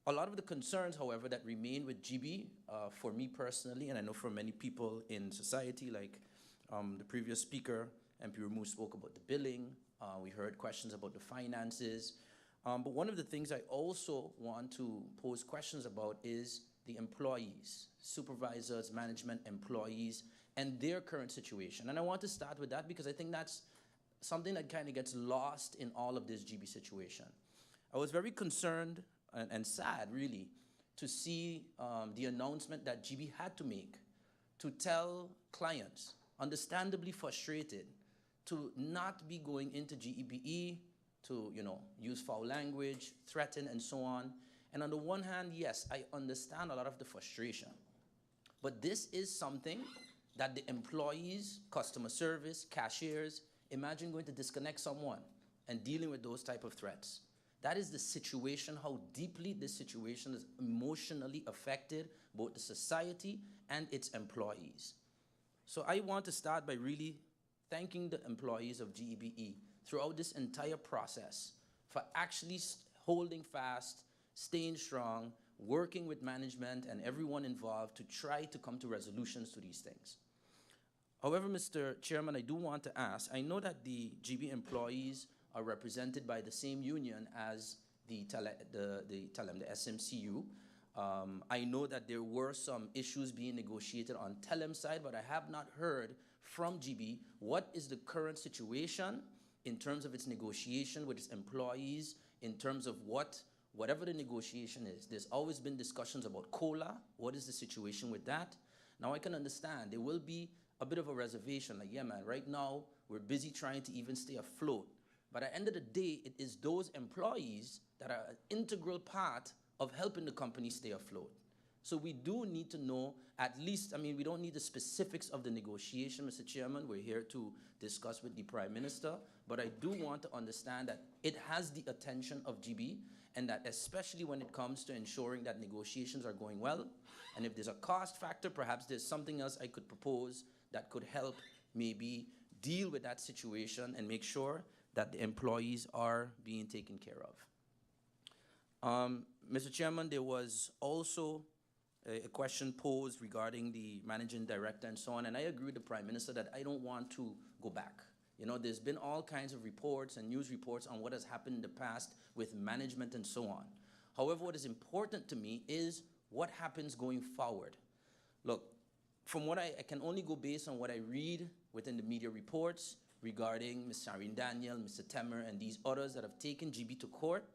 A lot of the concerns, however, that remain with GEBE, for me personally, and I know for many people in society, like the previous speaker, MP Ramu, spoke about the billing. We heard questions about the finances. But one of the things I also want to pose questions about is the employees, supervisors, management, employees, and their current situation. And I want to start with that because I think that's something that kind of gets lost in all of this GEBE situation. I was very concerned and sad, really, to see the announcement that GEBE had to make to tell clients, understandably frustrated, to not be going into GEBE, to use foul language, threaten, and so on. And on the one hand, yes, I understand a lot of the frustration. But this is something that the employees, customer service, cashiers, imagine going to disconnect someone and dealing with those type of threats. That is the situation, how deeply this situation has emotionally affected both the society and its employees. So I want to start by really thanking the employees of GEBE throughout this entire process for actually holding fast, staying strong, working with management and everyone involved to try to come to resolutions to these things. However, Mr. Chairman, I do want to ask, I know that the GEBE employees are represented by the same union as the SMCU. I know that there were some issues being negotiated on Telem's side, but I have not heard from GEBE what is the current situation in terms of its negotiation with its employees, in terms of what whatever the negotiation is. There's always been discussions about COLA. What is the situation with that? Now I can understand there will be a bit of a reservation, like, yeah, man, right now we're busy trying to even stay afloat. But at the end of the day, it is those employees that are an integral part of helping the company stay afloat. So we do need to know at least, I mean, we don't need the specifics of the negotiation, Mr. Chairman. We're here to discuss with the Prime Minister. But I do want to understand that it has the attention of GEBE, and that especially when it comes to ensuring that negotiations are going well. And if there's a cost factor, perhaps there's something else I could propose that could help maybe deal with that situation and make sure that the employees are being taken care of. Mr. Chairman, there was also a question posed regarding the managing director and so on, and I agree with the Prime Minister that I don't want to go back. You know, there's been all kinds of reports and news reports on what has happened in the past with management and so on. However, what is important to me is what happens going forward. Look, from what I can only go based on what I read within the media reports regarding Ms. Shireen Daniel, Mr. Temer, and these others that have taken GEBE to court,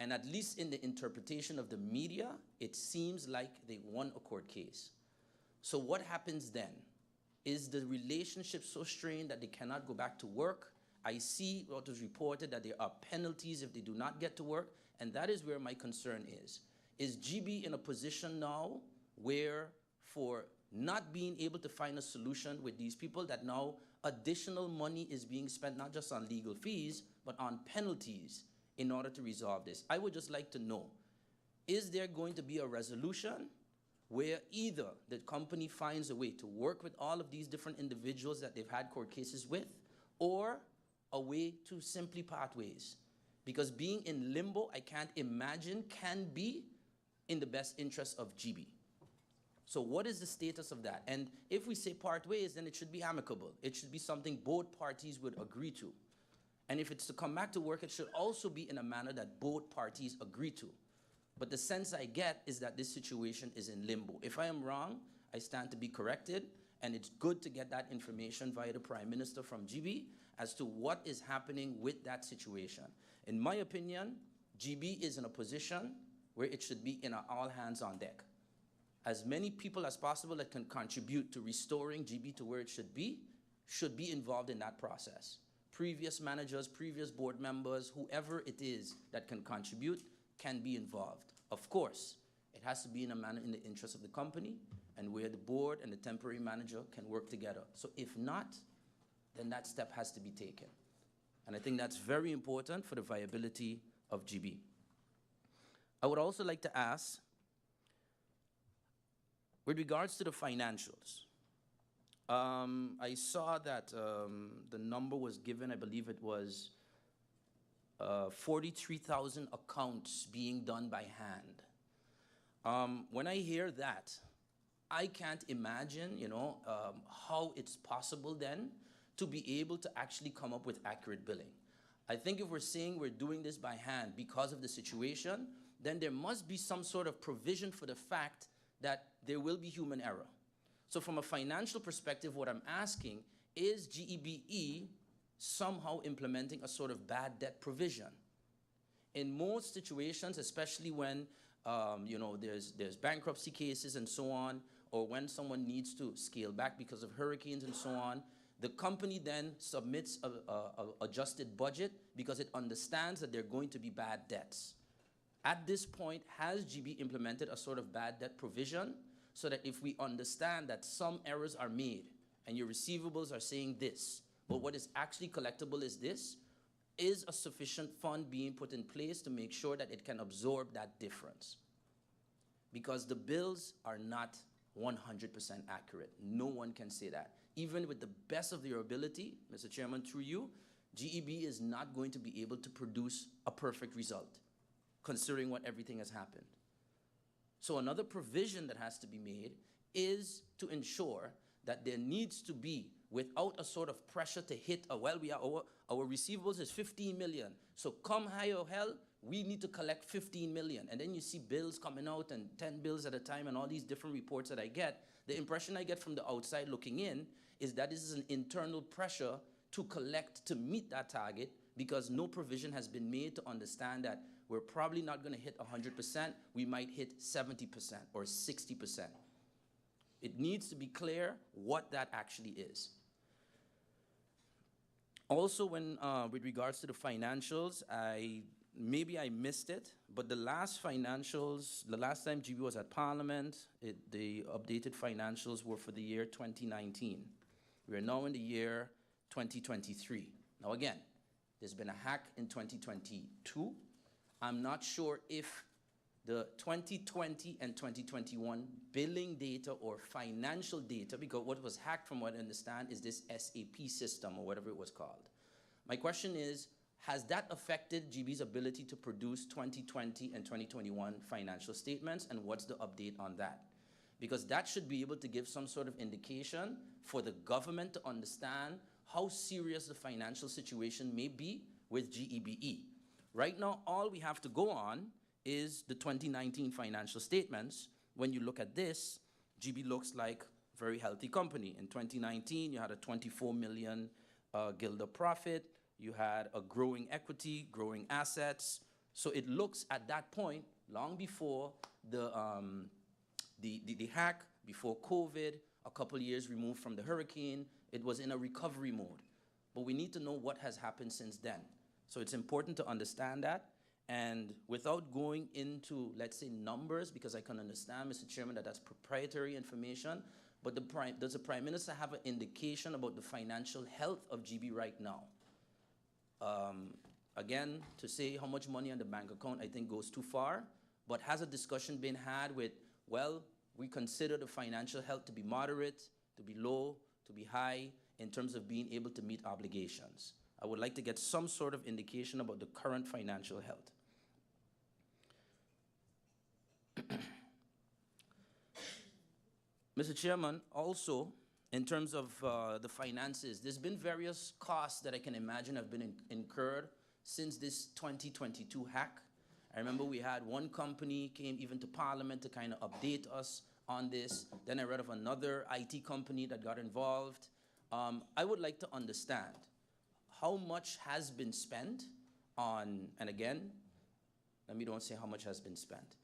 and at least in the interpretation of the media, it seems like they won a court case. So what happens then? Is the relationship so strained that they cannot go back to work? I see what was reported that there are penalties if they do not get to work, and that is where my concern is. Is GEBE in a position now where, for not being able to find a solution with these people, that now additional money is being spent not just on legal fees, but on penalties in order to resolve this? I would just like to know, is there going to be a resolution where either the company finds a way to work with all of these different individuals that they've had court cases with, or a way to simply part ways? Because being in limbo, I can't imagine, can be in the best interest of GEBE. So what is the status of that? And if we say part ways, then it should be amicable. It should be something both parties would agree to. And if it's to come back to work, it should also be in a manner that both parties agree to. But the sense I get is that this situation is in limbo. If I am wrong, I stand to be corrected, and it's good to get that information via the Prime Minister from GEBE as to what is happening with that situation. In my opinion, GEBE is in a position where it should be in an all hands on deck. As many people as possible that can contribute to restoring GEBE to where it should be involved in that process. Previous managers, previous board members, whoever it is that can contribute can be involved. Of course, it has to be in a manner in the interest of the company and where the board and the temporary manager can work together. So if not, then that step has to be taken. And I think that's very important for the viability of GEBE. I would also like to ask, with regards to the financials, I saw that the number was given, I believe it was 43,000 accounts being done by hand. When I hear that, I can't imagine, how it's possible then to be able to actually come up with accurate billing. I think if we're saying we're doing this by hand because of the situation, then there must be some sort of provision for the fact that there will be human error. So from a financial perspective, what I'm asking, is GEBE somehow implementing a sort of bad debt provision? In most situations, especially when there's bankruptcy cases and so on, or when someone needs to scale back because of hurricanes and so on, the company then submits a adjusted budget because it understands that there are going to be bad debts. At this point, has GEBE implemented a sort of bad debt provision so that if we understand that some errors are made and your receivables are saying this, but what is actually collectible is this, is a sufficient fund being put in place to make sure that it can absorb that difference? Because the bills are not 100% accurate. No one can say that. Even with the best of their ability, Mr. Chairman, through you, GEBE is not going to be able to produce a perfect result, considering what everything has happened. So another provision that has to be made is to ensure that there needs to be, without a sort of pressure to hit, our receivables is 15 million. So come high or hell, we need to collect 15 million. And then you see bills coming out and 10 bills at a time and all these different reports that I get. The impression I get from the outside looking in is that this is an internal pressure to collect to meet that target because no provision has been made to understand that we're probably not going to hit 100%, we might hit 70% or 60%. It needs to be clear what that actually is. Also, when with regards to the financials, maybe I missed it, but the last financials, the last time GEBE was at Parliament, the updated financials were for the year 2019. We are now in the year 2023. Now again, there's been a hack in 2022. I'm not sure if the 2020 and 2021 billing data or financial data, because what was hacked from what I understand is this SAP system or whatever it was called. My question is, has that affected GEBE's ability to produce 2020 and 2021 financial statements, and what's the update on that? Because that should be able to give some sort of indication for the government to understand how serious the financial situation may be with GEBE. Right now, all we have to go on is the 2019 financial statements. When you look at this, GEBE looks like a very healthy company. In 2019, you had a 24 million guilder profit. You had a growing equity, growing assets. So it looks at that point, long before the hack, before COVID, a couple years removed from the hurricane, it was in a recovery mode. But we need to know what has happened since then. So it's important to understand that. And without going into, let's say, numbers, because I can understand, Mr. Chairman, that that's proprietary information, but does the Prime Minister have an indication about the financial health of GEBE right now? Again, to say how much money on the bank account, I think goes too far, but has a discussion been had with, well, we consider the financial health to be moderate, to be low, to be high, in terms of being able to meet obligations? I would like to get some sort of indication about the current financial health. Mr. Chairman, also, in terms of the finances, there's been various costs that I can imagine have been incurred since this 2022 hack. I remember we had one company came even to Parliament to kind of update us on this. Then I read of another IT company that got involved. I would like to understand how much has been spent on, and again, let me don't say how much has been spent.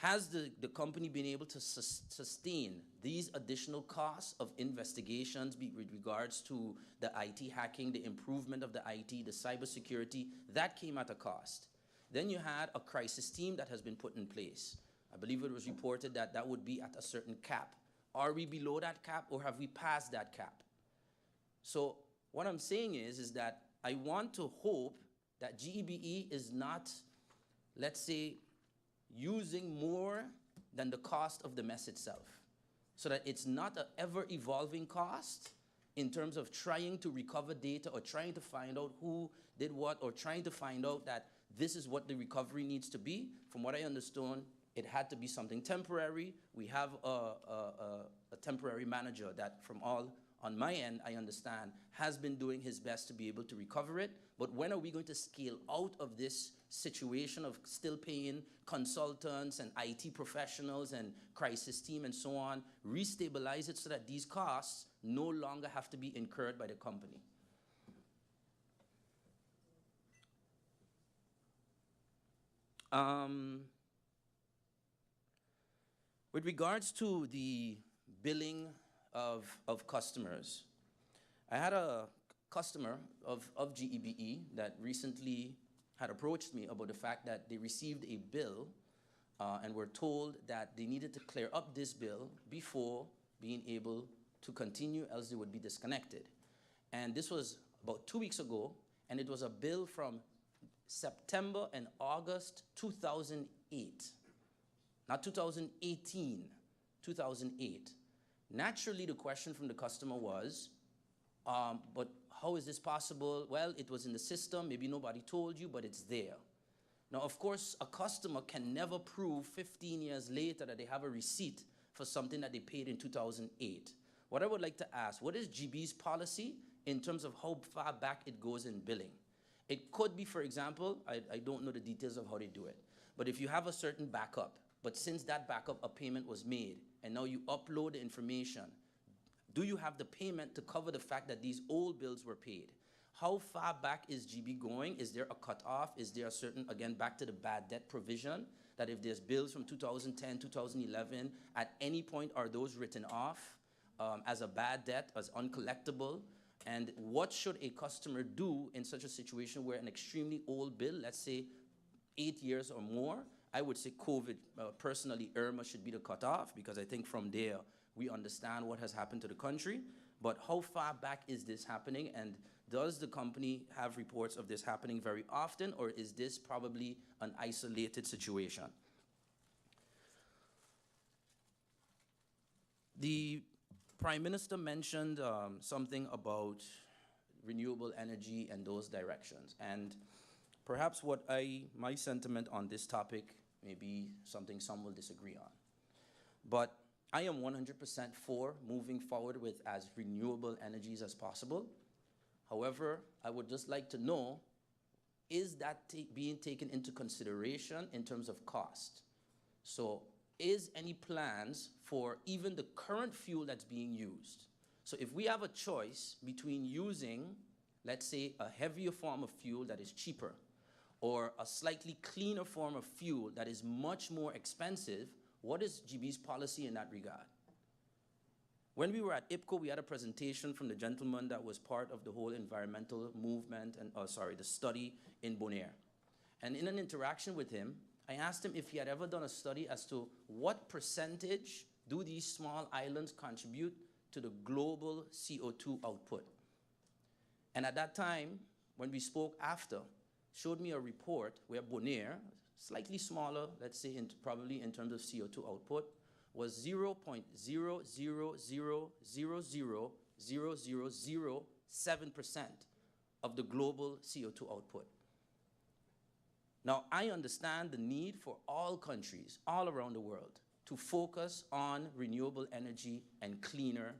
Has the company been able to sustain these additional costs of investigations with regards to the IT hacking, the improvement of the IT, the cybersecurity? That came at a cost. Then you had a crisis team that has been put in place. I believe it was reported that that would be at a certain cap. Are we below that cap, or have we passed that cap? So what I'm saying is that I want to hope that GEBE is not, let's say, using more than the cost of the mess itself, so that it's not an ever-evolving cost in terms of trying to recover data or trying to find out who did what, or trying to find out that this is what the recovery needs to be. From what I understood, it had to be something temporary. We have a temporary manager that, from all on my end, I understand, has been doing his best to be able to recover it. But when are we going to scale out of this situation of still paying consultants and IT professionals and crisis team and so on, restabilize it so that these costs no longer have to be incurred by the company? With regards to the billing of customers, I had a customer of GEBE that recently had approached me about the fact that they received a bill and were told that they needed to clear up this bill before being able to continue, else they would be disconnected. And this was about 2 weeks ago, and it was a bill from September and August 2008. Not 2018, 2008. Naturally, the question from the customer was, but how is this possible? Well, it was in the system. Maybe nobody told you, but it's there. Now, of course, a customer can never prove 15 years later that they have a receipt for something that they paid in 2008. What I would like to ask, what is GEBE's policy in terms of how far back it goes in billing? It could be, for example, I don't know the details of how they do it, but if you have a certain backup, but since that backup a payment was made, and now you upload the information, do you have the payment to cover the fact that these old bills were paid? how far back is GB going? Is there a cutoff? Is there a certain, again, back to the bad debt provision, that if there's bills from 2010, 2011, at any point are those written off as a bad debt, as uncollectible? And what should a customer do in such a situation where an extremely old bill, let's say 8 years or more, I would say COVID, personally, Irma should be the cutoff, because I think from there we understand what has happened to the country. But how far back is this happening? And does the company have reports of this happening very often, or is this probably an isolated situation? The Prime Minister mentioned something about renewable energy and those directions. And perhaps my sentiment on this topic may be something some will disagree on. But I am 100% for moving forward with as renewable energies as possible. However, I would just like to know, is that being taken into consideration in terms of cost? So is any plans for even the current fuel that's being used? So if we have a choice between using, let's say, a heavier form of fuel that is cheaper, or a slightly cleaner form of fuel that is much more expensive, what is GB's policy in that regard? When we were at IPCO, we had a presentation from the gentleman that was part of the whole environmental movement and, the study in Bonaire. And in an interaction with him, I asked him if he had ever done a study as to what percentage do these small islands contribute to the global CO2 output. And at that time, when we spoke after, showed me a report where Bonaire, slightly smaller, let's say probably in terms of CO2 output, was 0.000000007% of the global CO2 output. Now, I understand the need for all countries all around the world to focus on renewable energy and cleaner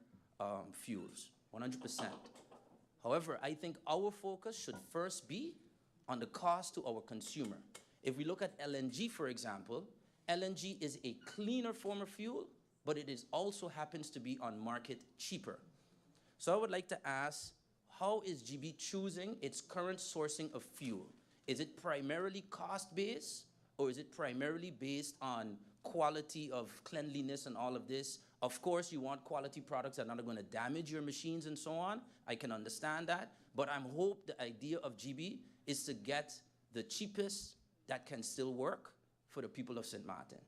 fuels, 100%. However, I think our focus should first be on the cost to our consumer. If we look at LNG, for example, LNG is a cleaner form of fuel, but it also happens to be on market cheaper. So I would like to ask, how is GB choosing its current sourcing of fuel? Is it primarily cost-based, or is it primarily based on quality of cleanliness and all of this? Of course, you want quality products that are not going to damage your machines and so on. I can understand that. But I hope the idea of GB is to get the cheapest that can still work for the people of St. Martin.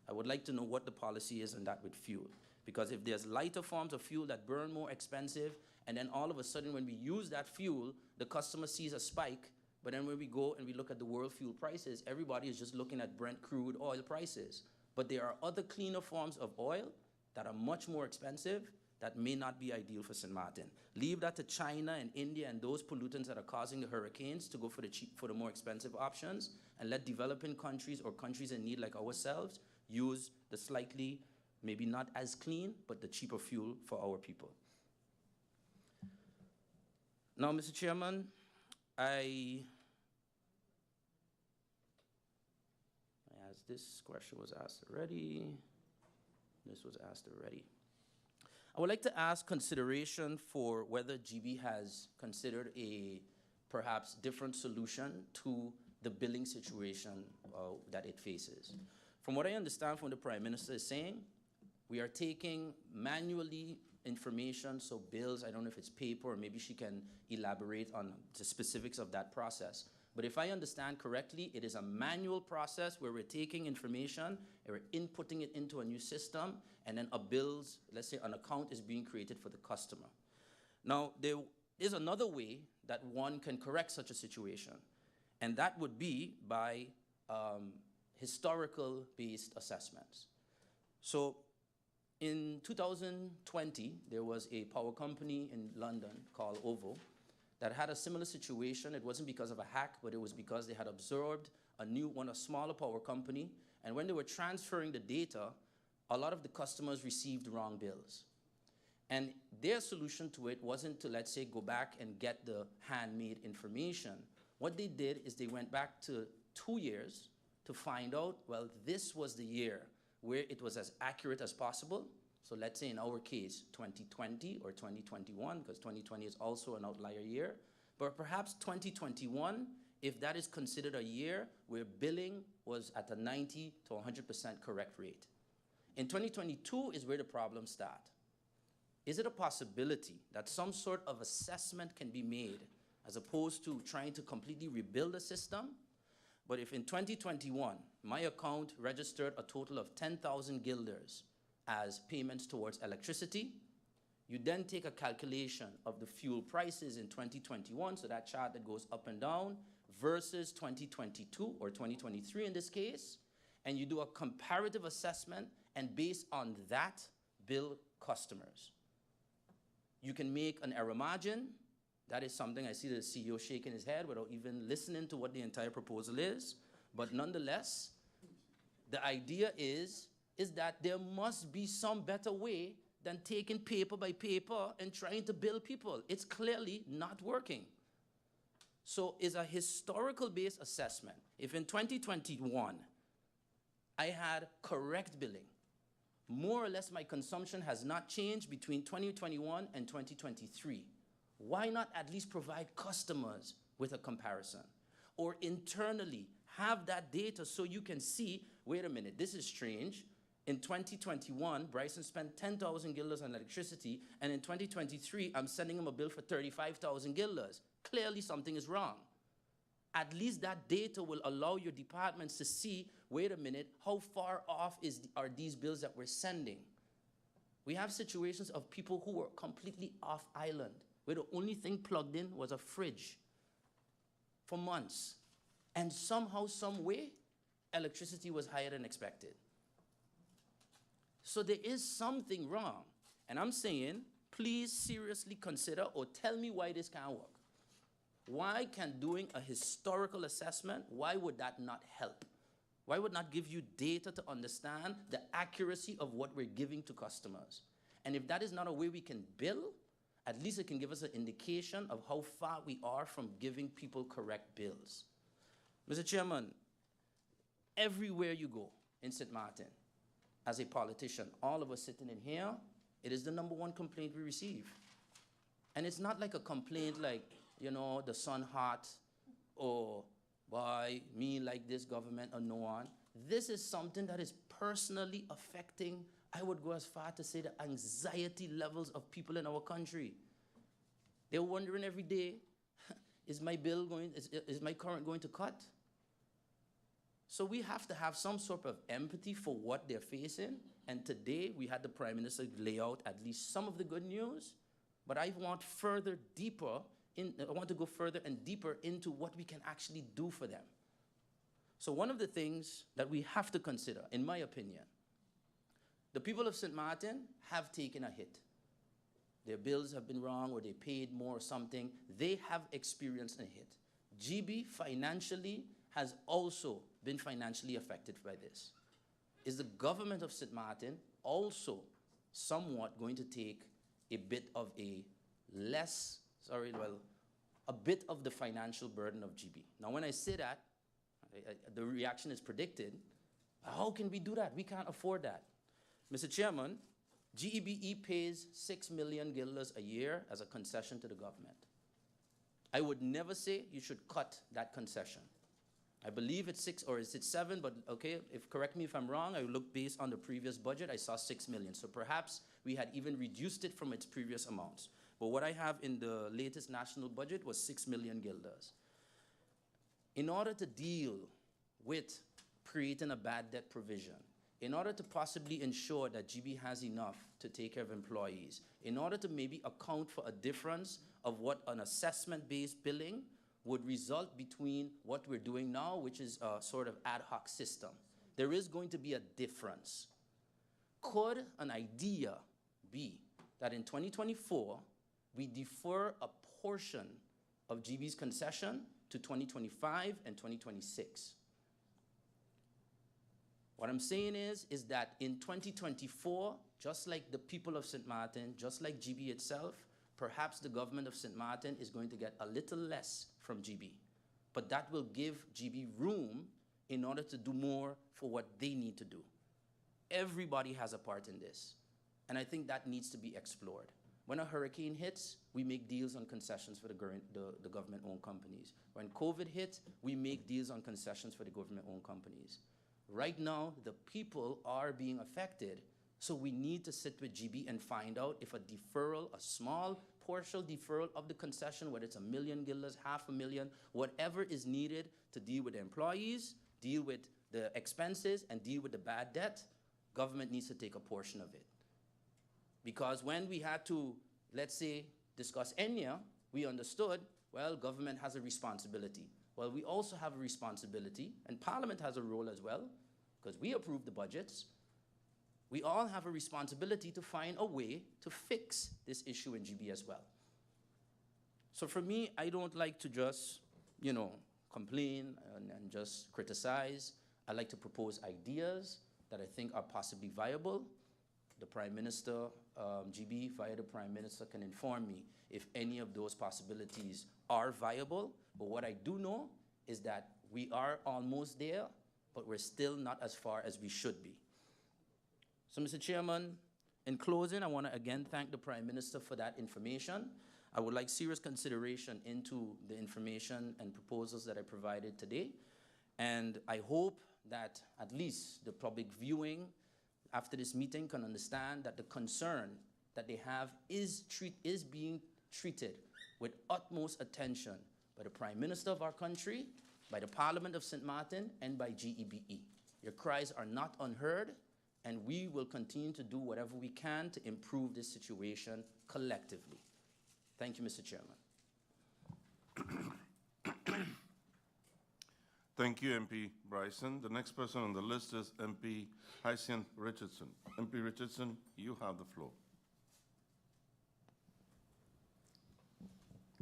I would like to know what the policy is on that with fuel. Because if there's lighter forms of fuel that burn more expensive, and then all of a sudden when we use that fuel, the customer sees a spike, but then when we go and we look at the world fuel prices, everybody is just looking at Brent crude oil prices. But there are other cleaner forms of oil that are much more expensive that may not be ideal for St. Martin. Leave that to China and India and those pollutants that are causing the hurricanes to go for the more expensive options, and let developing countries or countries in need like ourselves use the slightly, maybe not as clean, but the cheaper fuel for our people. Now, Mr. Chairman, as this question was asked already, this was asked already. I would like to ask consideration for whether GB has considered a perhaps different solution to the billing situation that it faces. From what I understand from the Prime Minister is saying, we are taking manually information, so bills, I don't know if it's paper, or maybe she can elaborate on the specifics of that process. But if I understand correctly, it is a manual process where we're taking information and we're inputting it into a new system, and then a bill's, let's say an account is being created for the customer. Now, there is another way that one can correct such a situation, and that would be by historical-based assessments. So in 2020, there was a power company in London called OVO that had a similar situation. It wasn't because of a hack, but it was because they had absorbed a smaller power company, and when they were transferring the data, a lot of the customers received wrong bills. And their solution to it wasn't to, let's say, go back and get the handmade information. What they did is they went back to 2 years to find out, well, this was the year where it was as accurate as possible. So let's say in our case, 2020 or 2021, because 2020 is also an outlier year, But perhaps 2021, if that is considered a year where billing was at a 90 to 100% correct rate. In 2022 is where the problems start. Is it a possibility that some sort of assessment can be made as opposed to trying to completely rebuild the system? But if in 2021, my account registered a total of 10,000 guilders as payments towards electricity, you then take a calculation of the fuel prices in 2021, so that chart that goes up and down, versus 2022 or 2023 in this case, and you do a comparative assessment, and based on that, bill customers. You can make an error margin. That is something I see the CEO shaking his head without even listening to what the entire proposal is. But nonetheless, the idea is that there must be some better way than taking paper by paper and trying to bill people. It's clearly not working. So it's a historical-based assessment. If in 2021, I had correct billing, more or less my consumption has not changed between 2021 and 2023. Why not at least provide customers with a comparison? Or internally, have that data so you can see, wait a minute, this is strange. In 2021, Bryson spent 10,000 guilders on electricity, and in 2023, I'm sending him a bill for 35,000 guilders. Clearly something is wrong. At least that data will allow your departments to see, wait a minute, how far off are these bills that we're sending? We have situations of people who were completely off island, where the only thing plugged in was a fridge for months. And somehow, some way, electricity was higher than expected. So there is something wrong. And I'm saying, please seriously consider or tell me why this can't work. Why can doing a historical assessment, why would that not help? Why would not give you data to understand the accuracy of what we're giving to customers? And if that is not a way we can bill, at least it can give us an indication of how far we are from giving people correct bills. Mr. Chairman, everywhere you go in St. Martin, as a politician, all of us sitting in here, it is the #1 complaint we receive. And it's not like a complaint like, you know, the sun hot, or why me like this government or no one. This is something that is personally affecting, I would go as far to say, the anxiety levels of people in our country. They're wondering every day, is my bill going, is my current going to cut? So we have to have some sort of empathy for what they're facing. And today we had the Prime Minister lay out at least some of the good news, but I want to go further and deeper into what we can actually do for them. So one of the things that we have to consider, in my opinion, the people of St. Martin have taken a hit. Their bills have been wrong, or they paid more or something. They have experienced a hit. GEBE financially has also been financially affected by this. Is the government of St. Martin also somewhat going to take a bit of a bit of the financial burden of GEBE? Now, when I say that, the reaction is predicted. How can we do that? We can't afford that. Mr. Chairman, GEBE pays 6 million guilders a year as a concession to the government. I would never say you should cut that concession. I believe it's 6, or is it 7, but okay, correct me if I'm wrong, I look based on the previous budget, I saw 6 million. So perhaps we had even reduced it from its previous amounts. But what I have in the latest national budget was 6 million guilders. In order to deal with creating a bad debt provision, in order to possibly ensure that GEBE has enough to take care of employees, in order to maybe account for a difference of what an assessment-based billing would result between what we're doing now, which is a sort of ad hoc system. There is going to be a difference. Could an idea be that in 2024, we defer a portion of GEBE's concession to 2025 and 2026? What I'm saying is that in 2024, just like the people of St. Martin, just like GEBE itself, perhaps the government of St. Martin is going to get a little less from GEBE. But that will give GEBE room in order to do more for what they need to do. Everybody has a part in this. And I think that needs to be explored. When a hurricane hits, we make deals on concessions for the government-owned companies. When COVID hit, we make deals on concessions for the government-owned companies. Right now, the people are being affected, so we need to sit with GEBE and find out if a deferral, a small partial deferral of the concession, whether it's $1 million, $500,000, whatever is needed to deal with the employees, deal with the expenses, and deal with the bad debt, government needs to take a portion of it. Because when we had to, let's say, discuss ENYA, we understood, well, government has a responsibility. Well, we also have a responsibility, and Parliament has a role as well, because we approve the budgets. We all have a responsibility to find a way to fix this issue in GEBE as well. So for me, I don't like to just, complain and just criticize. I like to propose ideas that I think are possibly viable. The Prime Minister, GEBE, via the Prime Minister, can inform me if any of those possibilities are viable. But what I do know is that we are almost there, but we're still not as far as we should be. So, Mr. Chairman, in closing, I want to again thank the Prime Minister for that information. I would like serious consideration into the information and proposals that I provided today. And I hope that at least the public viewing after this meeting can understand that the concern that they have is being treated with utmost attention by the Prime Minister of our country, by the Parliament of St. Martin, and by GEBE. Your cries are not unheard, and we will continue to do whatever we can to improve this situation collectively. Thank you, Mr. Chairman.
Thank you, MP Bryson. The next person on the list is MP Heyliger-Richardson. MP Richardson, you have the floor.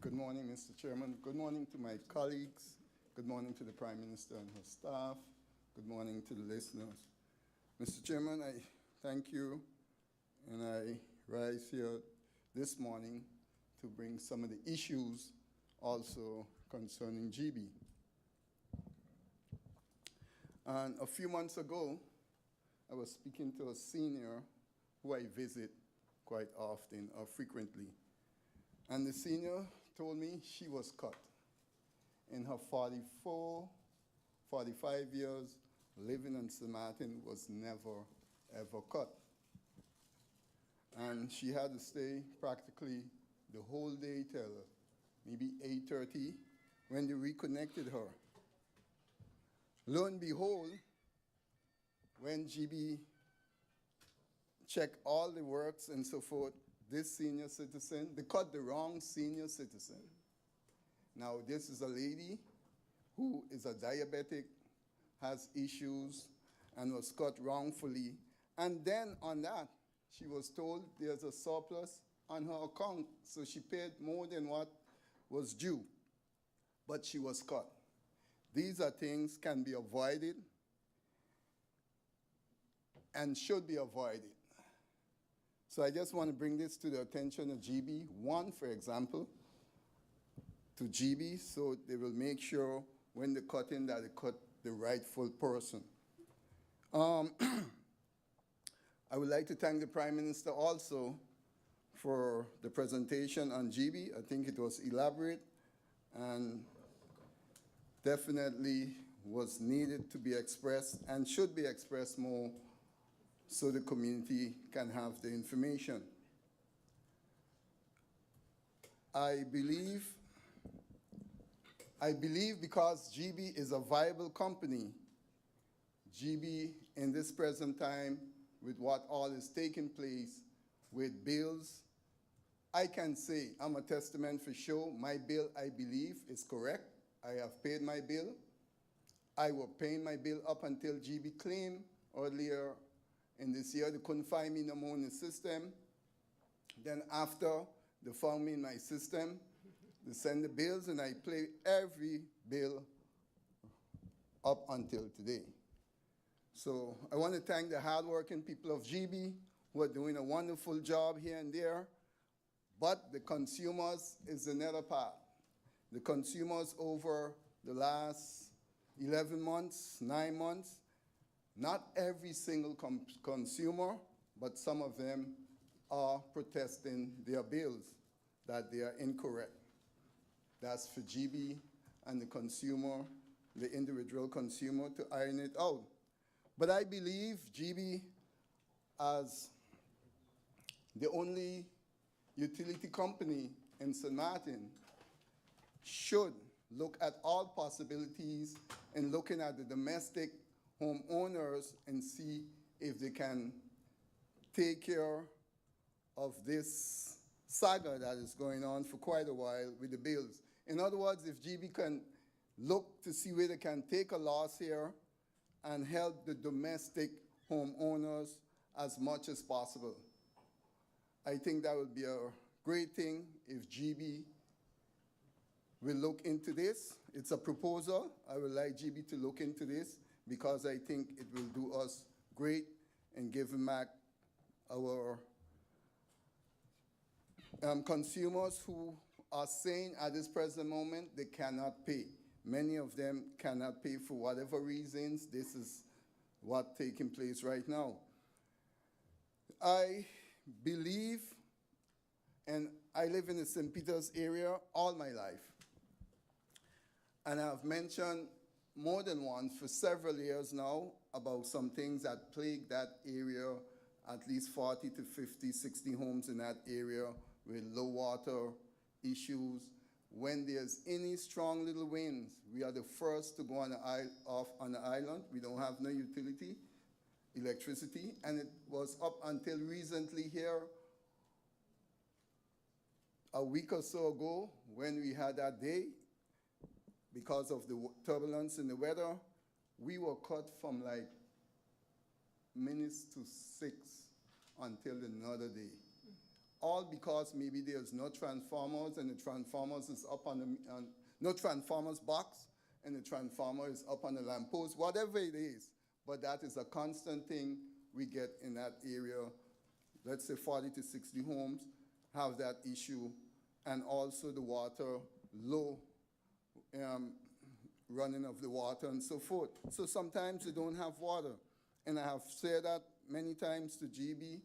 Good morning, Mr. Chairman. Good morning to my colleagues. Good morning to the Prime Minister and her staff. Good morning to the listeners. Mr. Chairman, I thank you, and I rise here this morning to bring some of the issues also concerning GEBE. And a few months ago, I was speaking to a senior who I visit quite often or frequently. And the senior told me she was cut. In her 45 years living in St. Martin, was never, ever cut. And she had to stay practically the whole day till maybe 8:30 when they reconnected her. Lo and behold, when GEBE checked all the works and so forth, this senior citizen, they cut the wrong senior citizen. Now, this is a lady who is a diabetic, has issues, and was cut wrongfully. And then on that, she was told there's a surplus on her account, so she paid more than what was due, but she was cut. These are things can be avoided and should be avoided. So I just want to bring this to the attention of GEBE. One, for example, to GEBE, so they will make sure when they cut in that they cut the rightful person. I would like to thank the Prime Minister also for the presentation on GEBE. I think it was elaborate and definitely was needed to be expressed and should be expressed more so the community can have the information. I believe because GEBE is a viable company, GEBE in this present time with what all is taking place with bills, I can say I'm a testament for sure. My bill, I believe, is correct. I have paid my bill. I was paying my bill up until GEBE claimed earlier in this year. They couldn't find me no more in the system. Then after they found me in my system, they send the bills, and I pay every bill up until today. So I want to thank the hardworking people of GEBE who are doing a wonderful job here and there. But the consumers is another part. The consumers over the last 11 months, 9 months, not every single consumer, but some of them are protesting their bills, that they are incorrect. That's for GB and the consumer, the individual consumer, to iron it out. But I believe GB, as the only utility company in St. Martin, should look at all possibilities in looking at the domestic homeowners and see if they can take care of this saga that is going on for quite a while with the bills. In other words, if GB can look to see where they can take a loss here and help the domestic homeowners as much as possible. I think that would be a great thing if GB will look into this. It's a proposal. I would like GB to look into this because I think it will do us great in giving back our consumers who are saying at this present moment they cannot pay. Many of them cannot pay for whatever reasons. This is what's taking place right now. I believe, and I live in the St. Peter's area all my life, and I've mentioned more than once for several years now about some things that plague that area, at least 40 to 50, 60 homes in that area with low water issues. When there's any strong little winds, we are the first to go on the island. We don't have no electricity, and it was up until recently here, a week or so ago, when we had that day, because of the turbulence in the weather, we were cut from like minutes to 6 until another day. All because maybe there's no transformers and the transformers is up on the, no transformers box and the transformer is up on the lamppost, whatever it is. But that is a constant thing we get in that area. Let's say 40 to 60 homes have that issue, and also the water, low running of the water and so forth. So sometimes they don't have water. And I have said that many times to GB,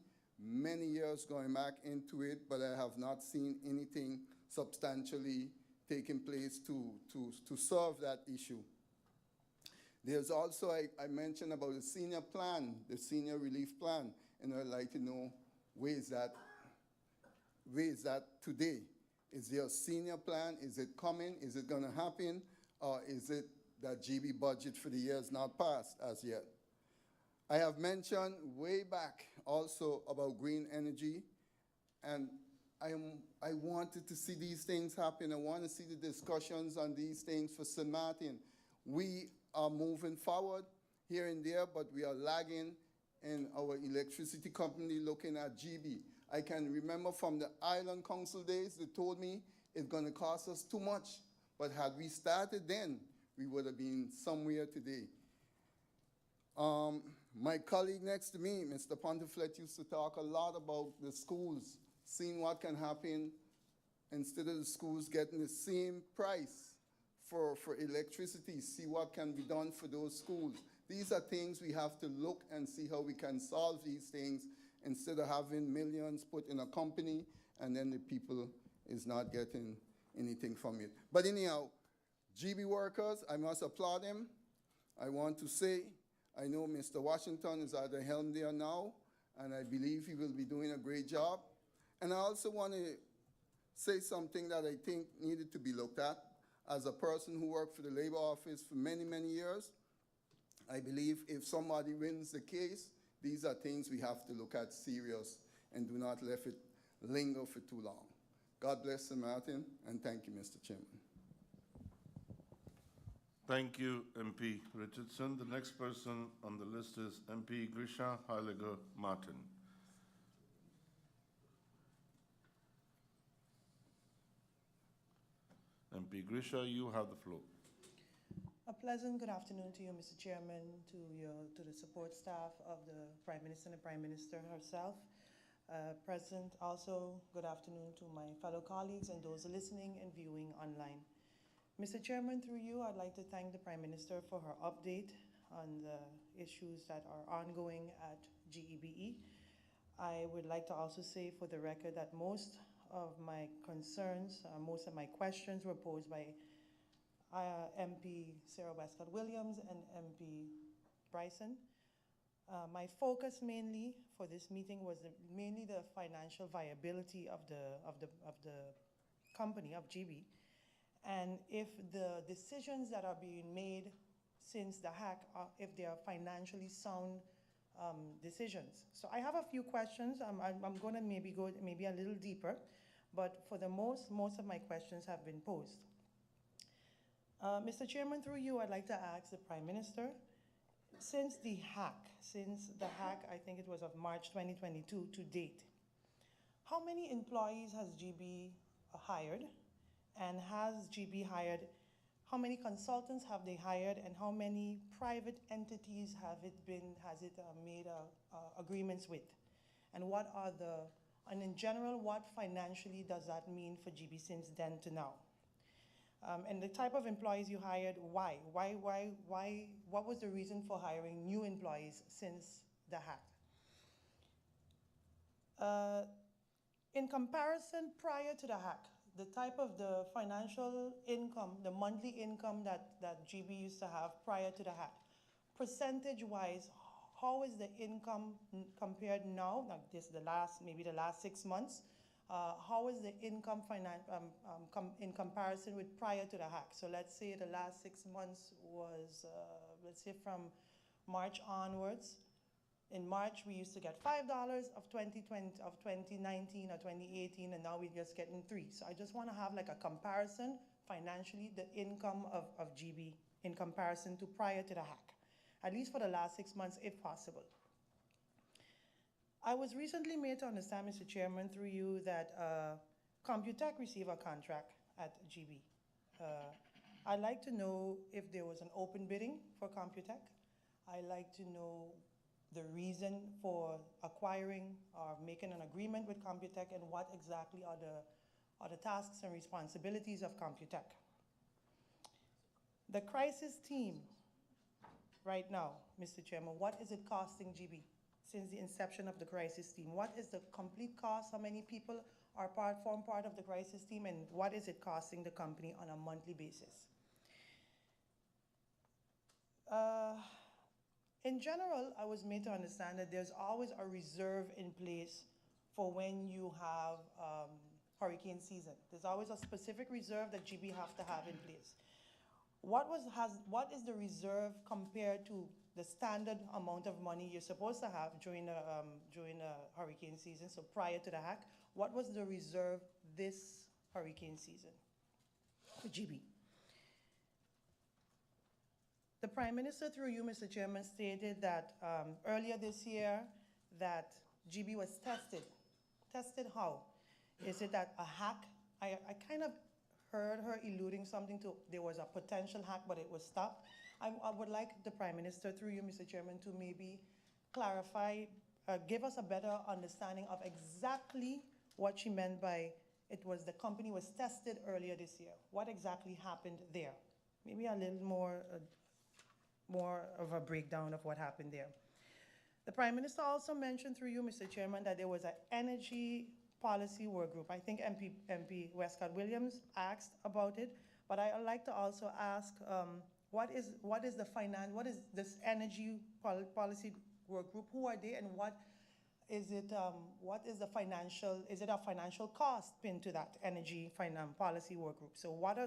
many years going back into it, but I have not seen anything substantially taking place to solve that issue. There's also, I mentioned about the senior plan, the senior relief plan, and I'd like to know where is that today? Is there a senior plan? Is it coming? Is it going to happen? Or is it that GB budget for the year is not passed as yet? I have mentioned way back also about green energy, and I wanted to see these things happen. I want to see the discussions on these things for St. Martin. We are moving forward here and there, but we are lagging in our electricity company looking at GB. I can remember from the Island Council days, they told me it's going to cost us too much. But had we started then, we would have been somewhere today. My colleague next to me, Mr. Pontiflet, used to talk a lot about the schools, seeing what can happen instead of the schools getting the same price for electricity, see what can be done for those schools. These are things we have to look and see how we can solve these things instead of having millions put in a company and then the people is not getting anything from it. But anyhow, GB workers, I must applaud them. I want to say, I know Mr. Washington is at the helm there now, and I believe he will be doing a great job. And I also want to say something that I think needed to be looked at. As a person who worked for the Labor Office for many, many years, I believe if somebody wins the case, these are things we have to look at serious and do not let it linger for too long. God bless St. Martin, and thank you, Mr. Chairman.
Thank you, MP Richardson. The next person on the list is MP Grisha Heyliger-Marten. MP Grisha, you have the floor.
A pleasant good afternoon to you, Mr. Chairman, to the support staff of the Prime Minister and the Prime Minister herself. Present also, good afternoon to my fellow colleagues and those listening and viewing online. Mr. Chairman, through you, I'd like to thank the Prime Minister for her update on the issues that are ongoing at GEBE. I would like to also say for the record that most of my concerns, most of my questions were posed by MP Sarah Wescot-Williams and MP Bryson. My focus mainly for this meeting was mainly the financial viability of the company, of GEBE, and if the decisions that are being made since the hack, if they are financially sound decisions. So I have a few questions. I'm going to maybe go a little deeper, but for the most of my questions have been posed. Mr. Chairman, through you, I'd like to ask the Prime Minister, since the hack, I think it was of March 2022 to date, how many employees has GEBE hired? And has GEBE hired, how many consultants have they hired, and how many private entities has it made agreements with? And what are and in general, what financially does that mean for GEBE since then to now? And the type of employees you hired, why? What was the reason for hiring new employees since the hack? In comparison, prior to the hack, the type of the financial income, the monthly income that GEBE used to have prior to the hack, percentage-wise, how is the income compared now, maybe the last 6 months, how is the income in comparison with prior to the hack? So let's say the last 6 months was, let's say from March onwards. In March, we used to get $5 of 2019 or 2018, and now we're just getting $3. So I just want to have like a comparison financially, the income of GEBE in comparison to prior to the hack, at least for the last 6 months, if possible. I was recently made to understand, Mr. Chairman, through you, that Computech received a contract at GEBE. I'd like to know if there was an open bidding for Computech. I'd like to know the reason for acquiring or making an agreement with Computech, and what exactly are the tasks and responsibilities of Computech. The crisis team right now, Mr. Chairman, what is it costing GEBE since the inception of the crisis team? What is the complete cost? How many people form part of the crisis team, and what is it costing the company on a monthly basis? In general, I was made to understand that there's always a reserve in place for when you have hurricane season. There's always a specific reserve that GEBE have to have in place. What is the reserve compared to the standard amount of money you're supposed to have during a hurricane season? So prior to the hack, what was the reserve this hurricane season for GEBE? The Prime Minister, through you, Mr. Chairman, stated that earlier this year that GEBE was tested. Tested how? Is it that a hack? I kind of heard her alluding something to there was a potential hack, but it was stopped. I would like the Prime Minister, through you, Mr. Chairman, to maybe clarify, give us a better understanding of exactly what she meant by the company was tested earlier this year. What exactly happened there? Maybe a little more of a breakdown of what happened there. The Prime Minister also mentioned, through you, Mr. Chairman, that there was an energy policy work group. I think MP Wescot-Williams asked about it, but I'd like to also ask, what is this energy policy work group? Who are they, and what is the financial cost pinned to that energy policy work group? So what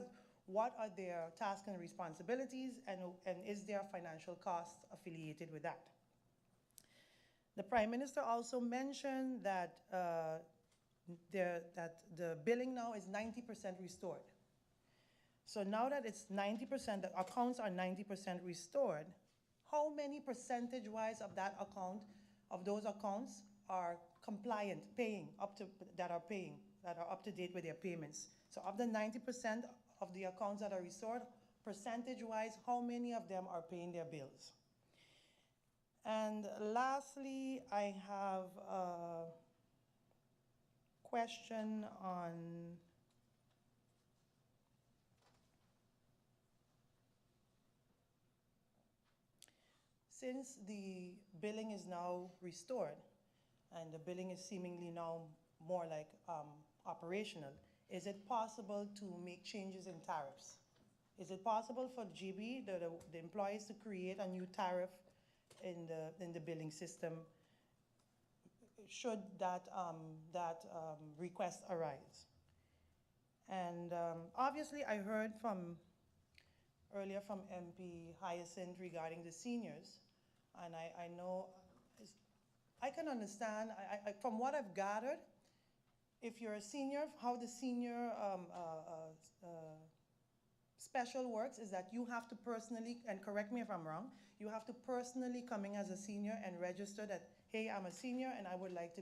are their tasks and responsibilities, and is there a financial cost affiliated with that? The Prime Minister also mentioned that the billing now is 90% restored. So now that it's 90%, the accounts are 90% restored, how many percentage-wise of those accounts are compliant, that are up to date with their payments? So of the 90% of the accounts that are restored, percentage-wise, how many of them are paying their bills? And lastly, I have a question on since the billing is now restored, and the billing is seemingly now more like operational, is it possible to make changes in tariffs? Is it possible for GB, the employees, to create a new tariff in the billing system should that request arise? And obviously, I heard earlier from MP Hyacinth regarding the seniors, and I know, I can understand, from what I've gathered, if you're a senior, how the senior special works is that you have to personally, and correct me if I'm wrong, you have to personally come in as a senior and register that, hey, I'm a senior and I would like to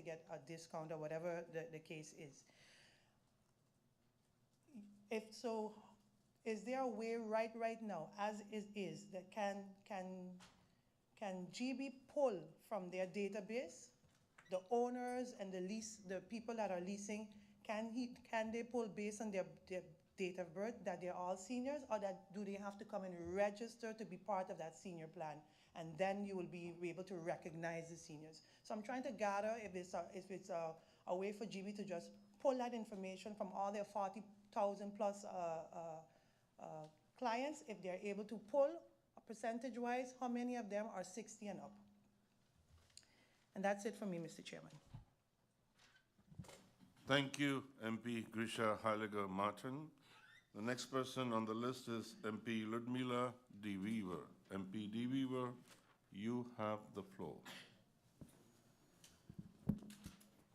get a discount or whatever the case is. If so, is there a way right now, as it is, that can GB pull from their database the owners and the people that are leasing? Can they pull based on their date of birth that they're all seniors, or do they have to come and register to be part of that senior plan, and then you will be able to recognize the seniors? So I'm trying to gather if it's a way for GB to just pull that information from all their 40,000 plus clients, if they're able to pull percentage-wise how many of them are 60 and up. And that's it for me, Mr. Chairman.
Thank you, MP Grisha Heyliger-Marten. The next person on the list is MP Ludmila De Wever. MP De Wever, you have the floor.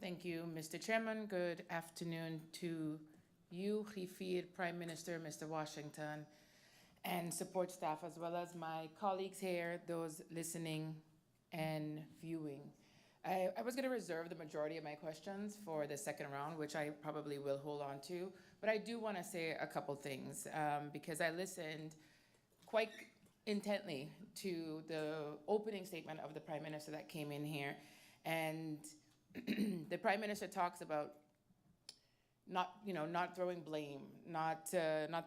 Thank you, Mr. Chairman. Good afternoon to you, Khifir, Prime Minister, Mr. Washington, and support staff, as well as my colleagues here, those listening and viewing. I was going to reserve the majority of my questions for the second round, which I probably will hold on to, but I do want to say a couple things because I listened quite intently to the opening statement of the Prime Minister that came in here, and the Prime Minister talks about not throwing blame, not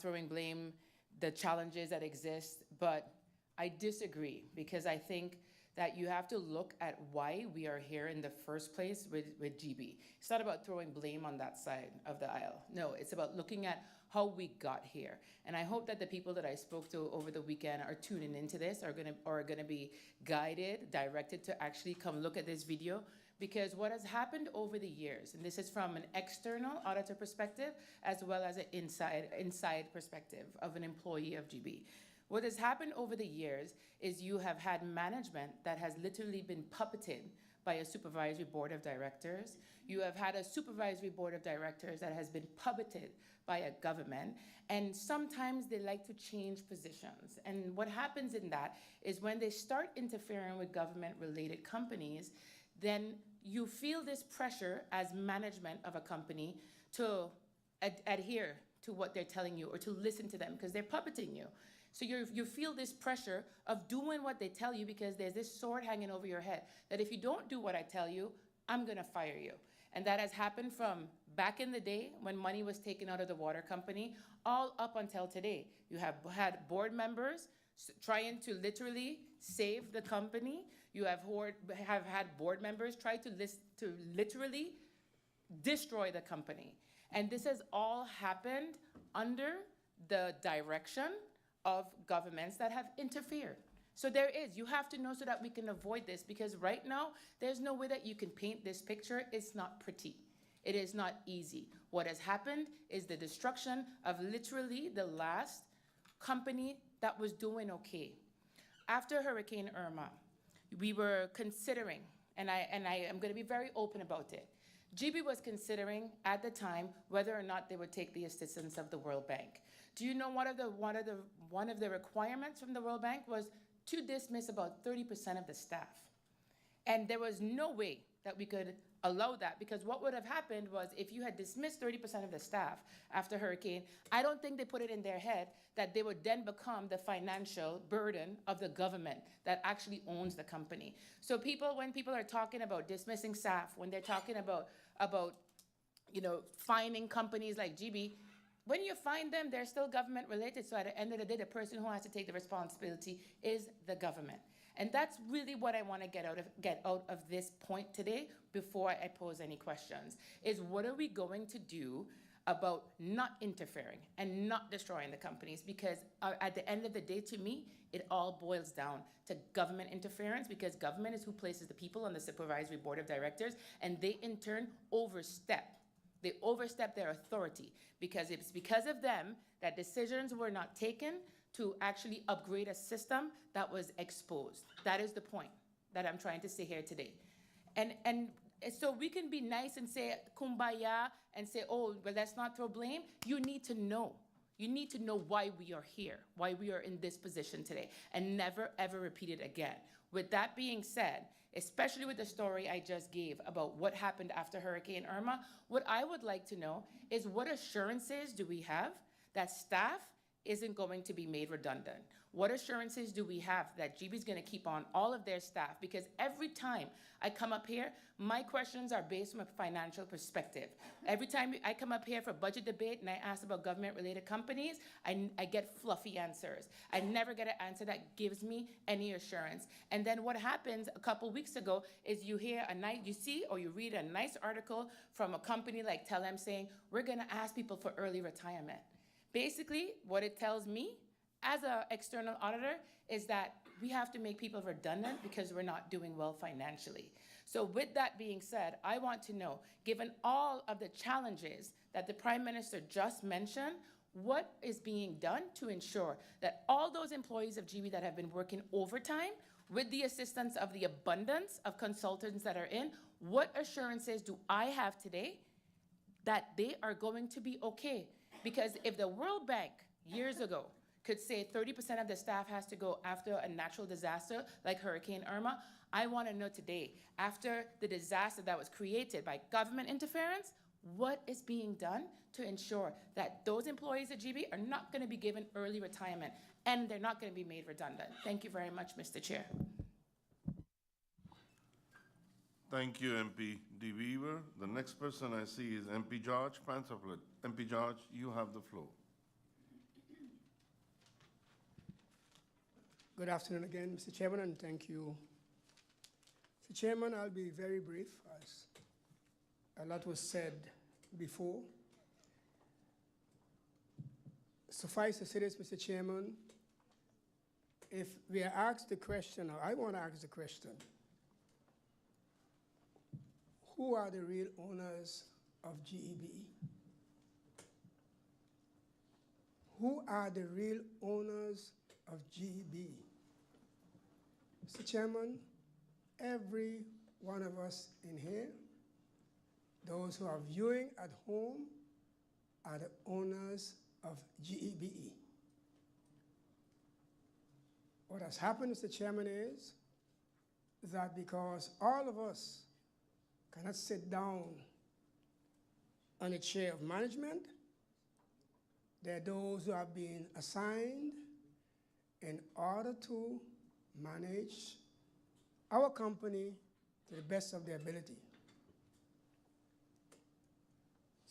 throwing blame the challenges that exist, but I disagree because I think that you have to look at why we are here in the first place with GB. It's not about throwing blame on that side of the aisle. No, it's about looking at how we got here. And I hope that the people that I spoke to over the weekend are tuning into this, are gonna be guided, directed to actually come look at this video, because what has happened over the years, and this is from an external auditor perspective, as well as an inside perspective of an employee of GB. What has happened over the years is you have had management that has literally been puppeted by a supervisory board of directors. You have had a supervisory board of directors that has been puppeted by a government, and sometimes they like to change positions. And what happens in that is when they start interfering with government-related companies, then you feel this pressure as management of a company to adhere to what they're telling you or to listen to them because they're puppeting you. So you feel this pressure of doing what they tell you because there's this sword hanging over your head that if you don't do what I tell you, I'm gonna fire you. And that has happened from back in the day when money was taken out of the water company, all up until today. You have had board members trying to literally save the company. You have had board members try to literally destroy the company. And this has all happened under the direction of governments that have interfered. So you have to know so that we can avoid this, because right now, there's no way that you can paint this picture. It's not pretty. It is not easy. What has happened is the destruction of literally the last company that was doing okay. After Hurricane Irma, we were considering, and I am gonna be very open about it, GB was considering at the time whether or not they would take the assistance of the World Bank. Do you know one of the requirements from the World Bank was to dismiss about 30% of the staff? And there was no way that we could allow that, because what would have happened was if you had dismissed 30% of the staff after hurricane, I don't think they put it in their head that they would then become the financial burden of the government that actually owns the company. So when people are talking about dismissing staff, when they're talking about finding companies like GB, when you find them, they're still government related. So at the end of the day, the person who has to take the responsibility is the government. And that's really what I want to get out of this point today before I pose any questions, is what are we going to do about not interfering and not destroying the companies? Because at the end of the day, to me, it all boils down to government interference, because government is who places the people on the supervisory board of directors, and they in turn overstep. They overstep their authority, because it's because of them that decisions were not taken to actually upgrade a system that was exposed. That is the point that I'm trying to say here today. And so we can be nice and say kumbaya and say, oh, well, let's not throw blame. You need to know. You need to know why we are here, why we are in this position today, and never, ever repeat it again. With that being said, especially with the story I just gave about what happened after Hurricane Irma, what I would like to know is what assurances do we have that staff isn't going to be made redundant? What assurances do we have that GEBE is going to keep on all of their staff? Because every time I come up here, my questions are based from a financial perspective. Every time I come up here for budget debate and I ask about government-related companies, I get fluffy answers. I never get an answer that gives me any assurance. And then what happens a couple weeks ago is you hear you see or you read a nice article from a company like Tell Them saying, we're going to ask people for early retirement. Basically, what it tells me as an external auditor is that we have to make people redundant because we're not doing well financially. So with that being said, I want to know, given all of the challenges that the Prime Minister just mentioned, what is being done to ensure that all those employees of GEBE that have been working overtime, with the assistance of the abundance of consultants that are in, what assurances do I have today that they are going to be okay? Because if the World Bank years ago could say 30% of the staff has to go after a natural disaster like Hurricane Irma, I want to know today, after the disaster that was created by government interference, what is being done to ensure that those employees at GEBE are not going to be given early retirement and they're not going to be made redundant? Thank you very much, Mr. Chair.
Thank you, MP De Wever. The next person I see is MP George Pantherflit. MP George, you have the floor.
Good afternoon again, Mr. Chairman, and thank you. Mr. Chairman, I'll be very brief, as a lot was said before. Suffice to say this, Mr. Chairman, if we are asked the question, or I want to ask the question, who are the real owners of GEBE? Who are the real owners of GEBE? Mr. Chairman, every one of us in here, those who are viewing at home, are the owners of GEBE. What has happened, Mr. Chairman, is that because all of us cannot sit down on a chair of management, there are those who have been assigned in order to manage our company to the best of their ability.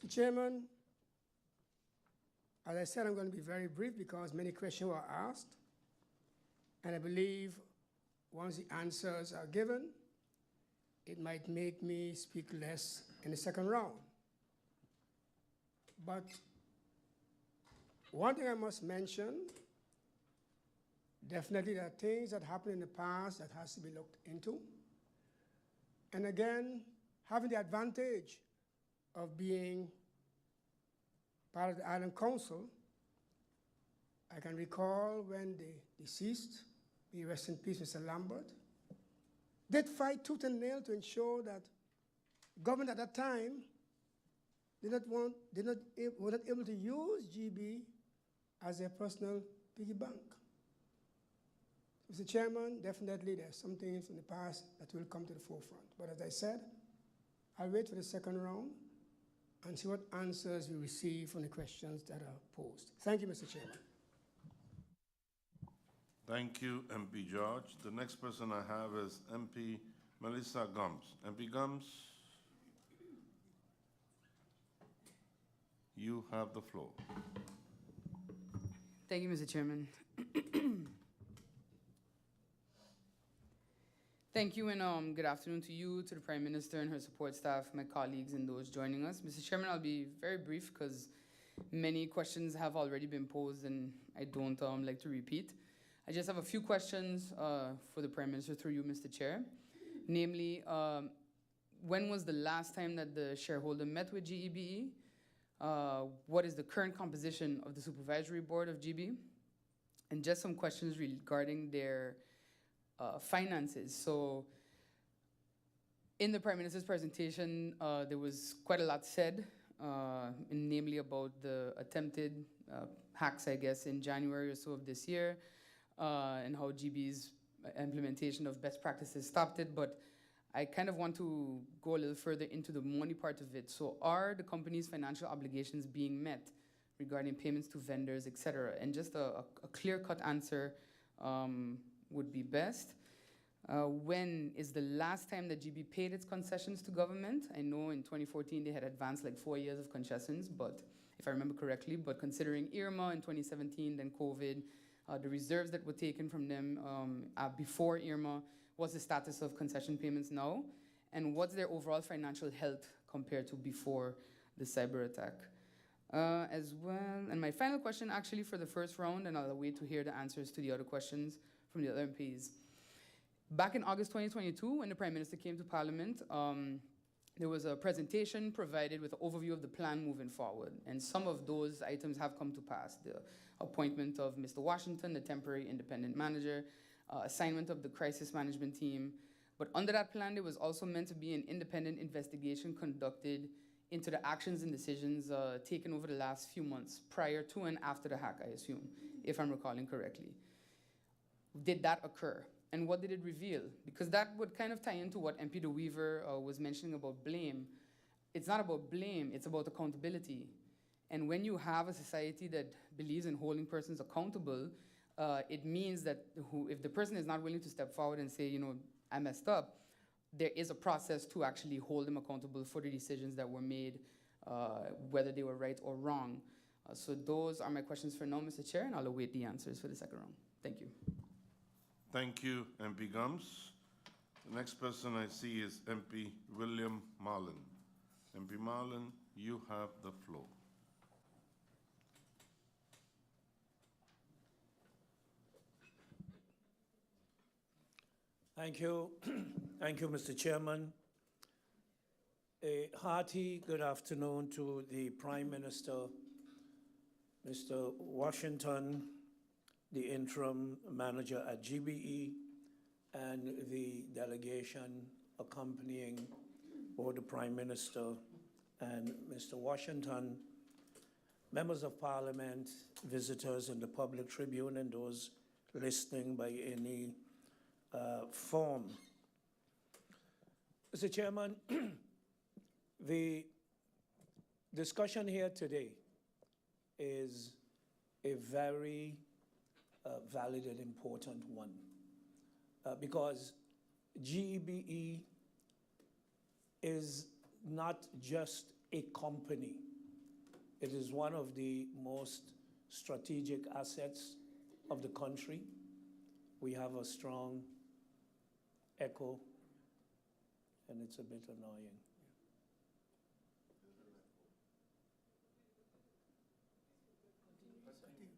Mr. Chairman, as I said, I'm going to be very brief because many questions were asked, and I believe once the answers are given, it might make me speak less in the second round. But one thing I must mention, definitely there are things that happened in the past that has to be looked into. And again, having the advantage of being part of the Island Council, I can recall when the deceased, may rest in peace, Mr. Lambert, did fight tooth and nail to ensure that government at that time were not able to use GEBE as their personal piggy bank. Mr. Chairman, definitely there are some things in the past that will come to the forefront. But as I said, I'll wait for the second round and see what answers we receive from the questions that are posed. Thank you, Mr. Chairman.
Thank you, MP George. The next person I have is MP Melissa Gums. MP Gums, you have the floor.
Thank you, Mr. Chairman. Thank you, and good afternoon to you, to the Prime Minister and her support staff, my colleagues, and those joining us. Mr. Chairman, I'll be very brief because many questions have already been posed, and I don't like to repeat. I just have a few questions for the Prime Minister through you, Mr. Chair. Namely, when was the last time that the shareholder met with GEBE? What is the current composition of the Supervisory Board of GEBE? And just some questions regarding their finances. So in the Prime Minister's presentation, there was quite a lot said, namely about the attempted hacks, I guess, in January or so of this year, and how GB's implementation of best practices stopped it. But I kind of want to go a little further into the money part of it. So are the company's financial obligations being met regarding payments to vendors, et cetera? And just a clear-cut answer would be best. When is the last time that GB paid its concessions to government? I know in 2014 they had advanced like 4 years of concessions, but if I remember correctly, but considering Irma in 2017, then COVID, the reserves that were taken from them before Irma, what's the status of concession payments now? And what's their overall financial health compared to before the cyber attack? As well, and my final question actually for the first round, and I'll wait to hear the answers to the other questions from the other MPs. Back in August 2022, when the Prime Minister came to Parliament, there was a presentation provided with an overview of the plan moving forward. And some of those items have come to pass. The appointment of Mr. Washington, the temporary independent manager, assignment of the crisis management team. But under that plan, there was also meant to be an independent investigation conducted into the actions and decisions taken over the last few months, prior to and after the hack, I assume, if I'm recalling correctly. Did that occur? And what did it reveal? Because that would kind of tie into what MP De Wever was mentioning about blame. It's not about blame, it's about accountability. And when you have a society that believes in holding persons accountable, it means that if the person is not willing to step forward and say, you know, I messed up, there is a process to actually hold them accountable for the decisions that were made, whether they were right or wrong. So those are my questions for now, Mr. Chair, and I'll await the answers for the second round. Thank you.
Thank you, MP Gums. The next person I see is MP William Marlin. MP Marlin, you have the floor.
Thank you. Thank you, Mr. Chairman. A hearty good afternoon to the Prime Minister, Mr. Washington, the interim manager at GBE, and the delegation accompanying both the Prime Minister and Mr. Washington, members of Parliament, visitors in the public tribune, and those listening by any form. Mr. Chairman, the discussion here today is a very valid and important one because GEBE is not just a company. It is one of the most strategic assets of the country. We have a strong echo, and it's a bit annoying.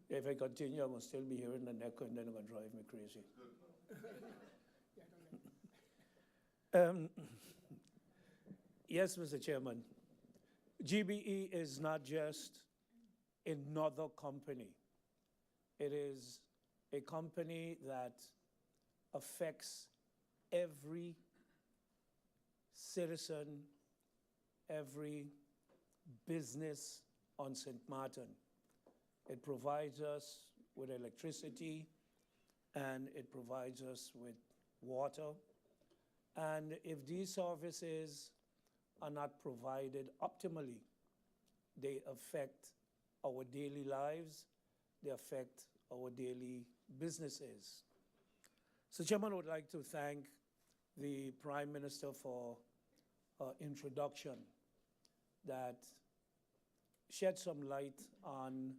If I continue, I will still be hearing an echo, and then it's going to drive me crazy. Yes, Mr. Chairman. GBE is not just another company. It is a company that affects every citizen, every business on St. Martin. It provides us with electricity, and it provides us with water. And if these services are not provided optimally, they affect our daily lives, they affect our daily businesses. So, Chairman, I would like to thank the Prime Minister for her introduction that shed some light on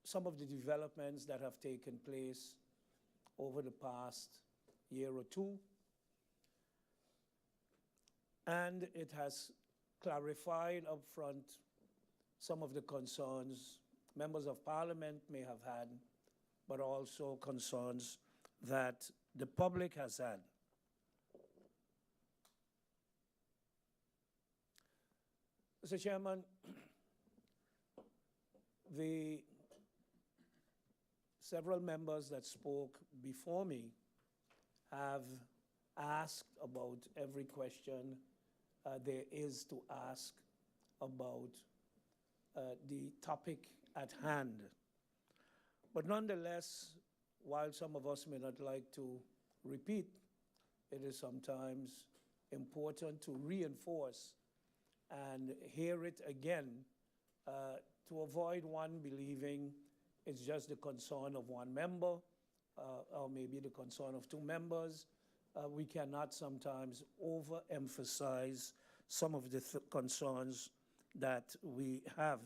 some of the developments that have taken place over the past year or two. And it has clarified up front some of the concerns members of parliament may have had, but also concerns that the public has had. Mr. Chairman, the several members that spoke before me have asked about every question there is to ask about the topic at hand. But nonetheless, while some of us may not like to repeat, it is sometimes important to reinforce and hear it again to avoid one believing it's just the concern of one member or maybe the concern of two members. We cannot sometimes overemphasize some of the concerns that we have.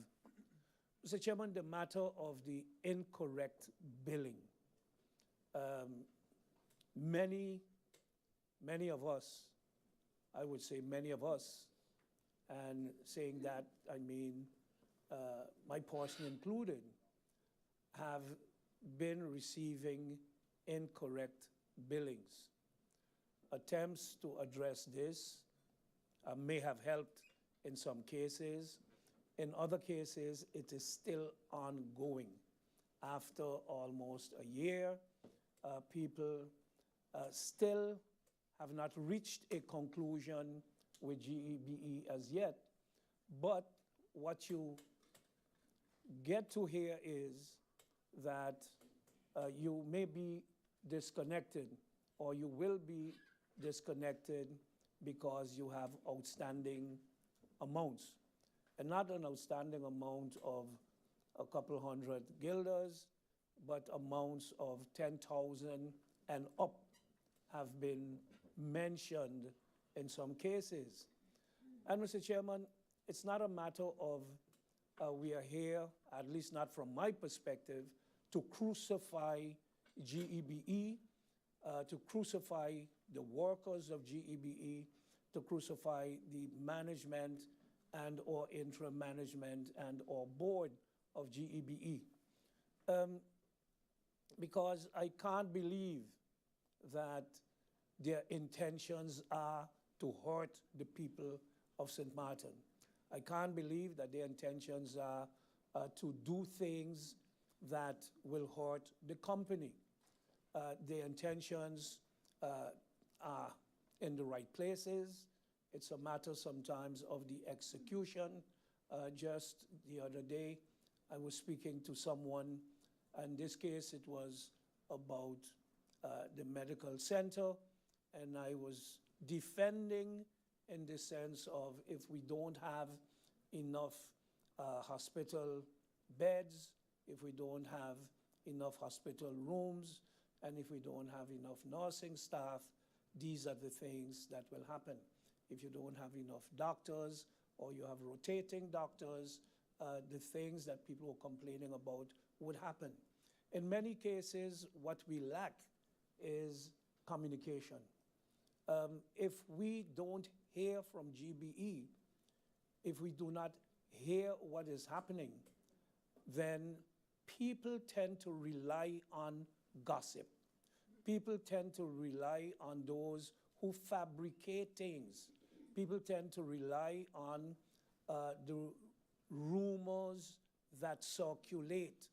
Mr. Chairman, the matter of the incorrect billing. Many of us, I would say many of us, and saying that, I mean my portion included, have been receiving incorrect billings. Attempts to address this may have helped in some cases. In other cases, it is still ongoing. After almost a year, people still have not reached a conclusion with GEBE as yet. But what you get to hear is that you may be disconnected, or you will be disconnected because you have outstanding amounts. And not an outstanding amount of a couple hundred guilders, but amounts of 10,000 and up have been mentioned in some cases. And Mr. Chairman, it's not a matter of we are here, at least not from my perspective, to crucify GEBE, to crucify the workers of GEBE, to crucify the management and or interim management and or board of GEBE. Because I can't believe that their intentions are to hurt the people of St. Martin. I can't believe that their intentions are to do things that will hurt the company. Their intentions are in the right places. It's a matter sometimes of the execution. Just the other day, I was speaking to someone. In this case, it was about the medical center, and I was defending in the sense of if we don't have enough hospital beds, if we don't have enough hospital rooms, and if we don't have enough nursing staff, these are the things that will happen. If you don't have enough doctors or you have rotating doctors, the things that people were complaining about would happen. In many cases, what we lack is communication. If we don't hear from GBE, if we do not hear what is happening, then people tend to rely on gossip. People tend to rely on those who fabricate things. People tend to rely on the rumors that circulate.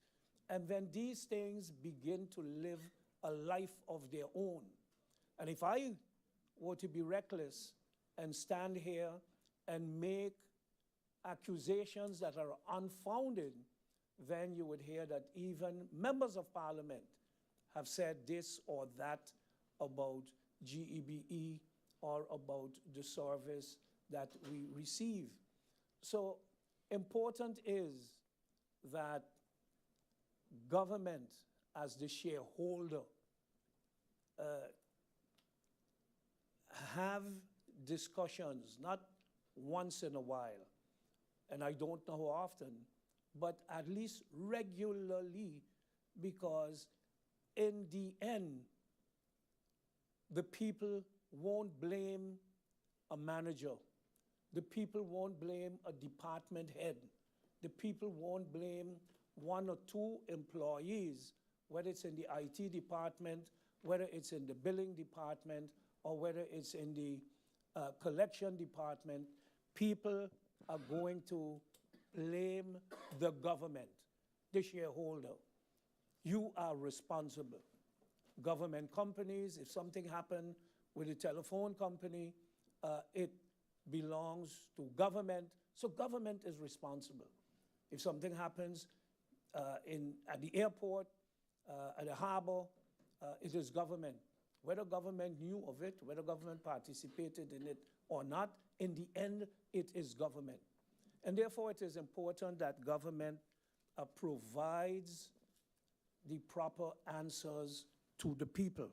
And then these things begin to live a life of their own. And if I were to be reckless and stand here and make accusations that are unfounded, then you would hear that even members of parliament have said this or that about GEBE or about the service that we receive. So important is that government, as the shareholder, have discussions, not once in a while, and I don't know how often, but at least regularly, because in the end, the people won't blame a manager. The people won't blame a department head. The people won't blame one or two employees, whether it's in the IT department, whether it's in the billing department, or whether it's in the collection department. People are going to blame the government, the shareholder. You are responsible. Government companies, if something happened with a telephone company, it belongs to government, so government is responsible. If something happens at the airport, at the harbor, it is government. Whether government knew of it, whether government participated in it or not, in the end, it is government. And therefore, it is important that government provides the proper answers to the people.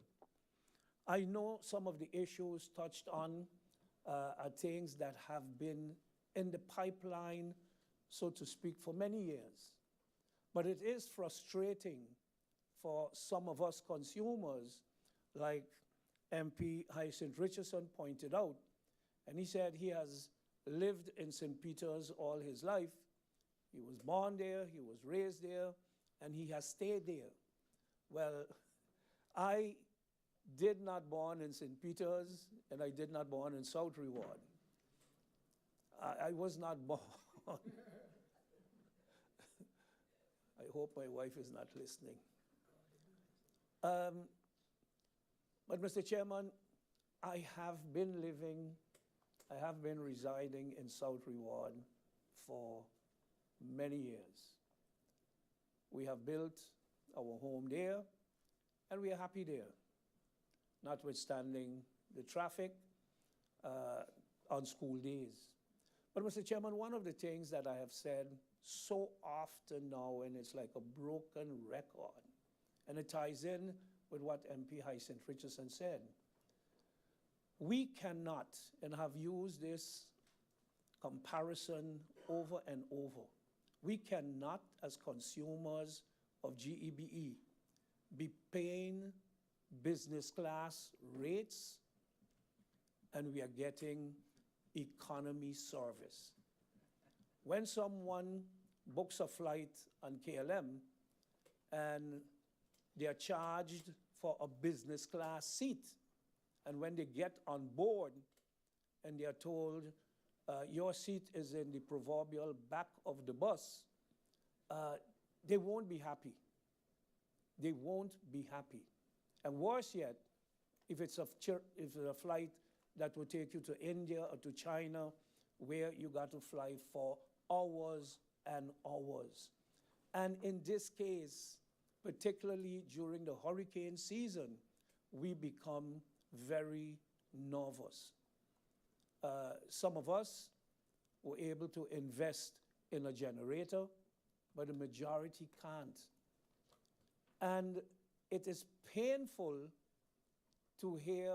I know some of the issues touched on are things that have been in the pipeline, so to speak, for many years. But it is frustrating for some of us consumers, like MP Hyacinth Richardson pointed out, and he said he has lived in St. Peter's all his life. He was born there, he was raised there, and he has stayed there. Well, I did not born in St. Peter's, and I did not born in South Reward. I was not born. I hope my wife is not listening. But Mr. Chairman, I have been residing in South Reward for many years. We have built our home there, and we are happy there, notwithstanding the traffic on school days. But Mr. Chairman, one of the things that I have said so often now, and it's like a broken record, and it ties in with what MP Hyacinth Richardson said. We cannot, and have used this comparison over and over, we cannot, as consumers of GEBE, be paying business class rates and we are getting economy service. When someone books a flight on KLM and they are charged for a business class seat, and when they get on board and they are told, your seat is in the proverbial back of the bus, they won't be happy. They won't be happy. And worse yet, if it's a flight that will take you to India or to China, where you got to fly for hours and hours. And in this case, particularly during the hurricane season, we become very nervous. Some of us were able to invest in a generator, but the majority can't. And it is painful to hear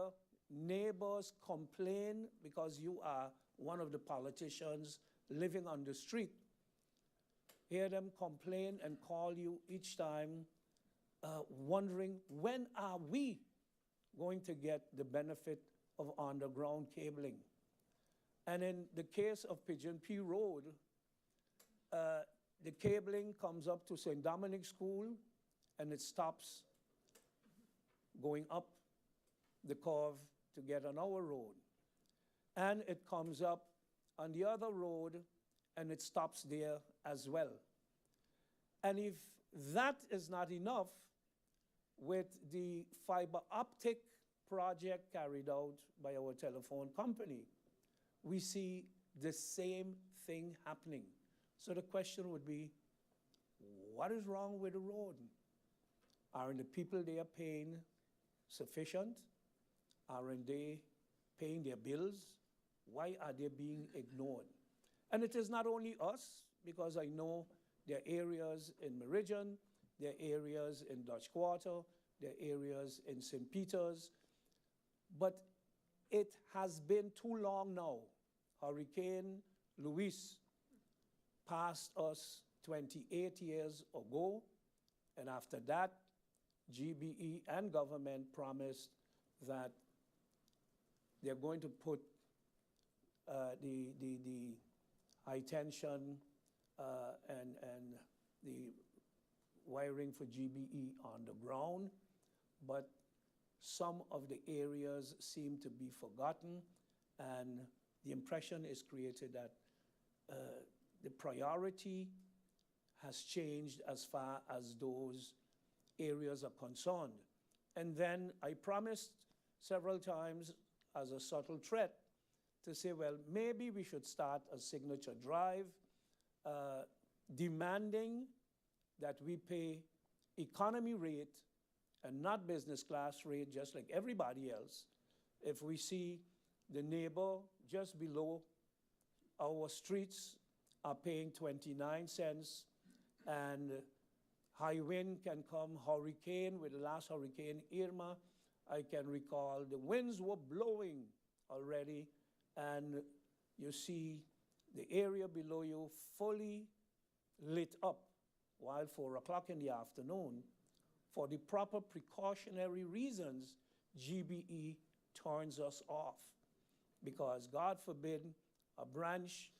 neighbors complain because you are one of the politicians living on the street. Hear them complain and call you each time, wondering, when are we going to get the benefit of underground cabling? And in the case of Pigeon P Road, the cabling comes up to St. Dominic School and it stops going up the curve to get on our road. And it comes up on the other road and it stops there as well. And if that is not enough, with the fiber optic project carried out by our telephone company, we see the same thing happening. So the question would be, what is wrong with the road? Aren't the people they are paying sufficient? Aren't they paying their bills? Why are they being ignored? And it is not only us, because I know there are areas in Meridian, there are areas in Dutch Quarter, there are areas in St. Peter's, but it has been too long now. Hurricane Luis passed us 28 years ago, and after that, GBE and government promised that they're going to put the high tension and the wiring for GBE on the ground, but some of the areas seem to be forgotten, and the impression is created that the priority has changed as far as those areas are concerned. And then I promised several times as a subtle threat to say, well, maybe we should start a signature drive demanding that we pay economy rate and not business class rate, just like everybody else. If we see the neighbor just below our streets are paying 29 cents, and high wind can come, hurricane, with the last hurricane, Irma, I can recall the winds were blowing already, and you see the area below you fully lit up while 4 o'clock in the afternoon. For the proper precautionary reasons, GBE turns us off, because God forbid a branch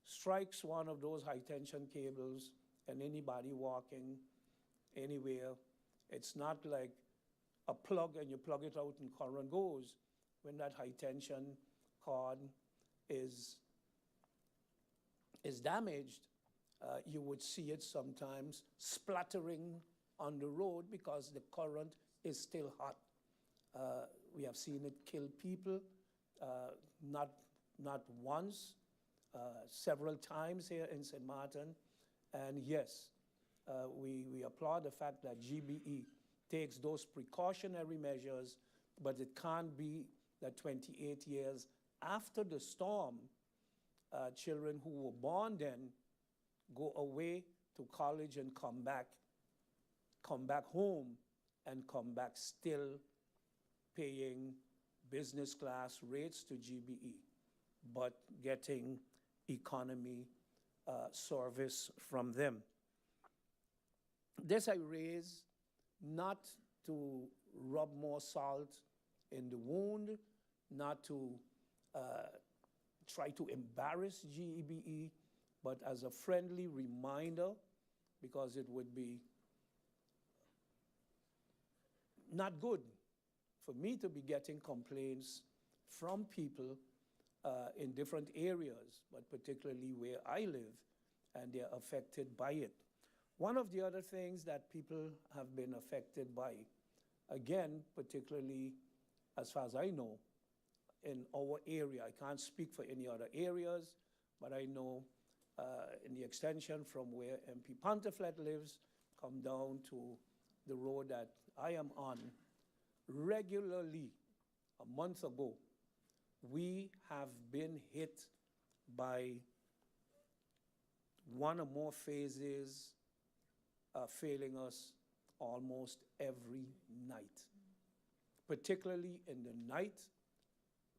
strikes one of those high tension cables and anybody walking anywhere. It's not like a plug and you plug it out and current goes. When that high tension cord is damaged, you would see it sometimes splattering on the road because the current is still hot. We have seen it kill people, not once, several times here in St. Martin. And yes, we applaud the fact that GBE takes those precautionary measures, but it can't be that 28 years after the storm, children who were born then go away to college and come back home and come back still paying business class rates to GBE, but getting economy service from them. This I raise not to rub more salt in the wound, not to try to embarrass GBE, but as a friendly reminder, because it would be not good for me to be getting complaints from people in different areas, but particularly where I live, and they're affected by it. One of the other things that people have been affected by, again, particularly as far as I know, in our area, I can't speak for any other areas, but I know in the extension from where MP Pontiflet lives, come down to the road that I am on, regularly, a month ago, we have been hit by one or more phases failing us almost every night. Particularly in the night,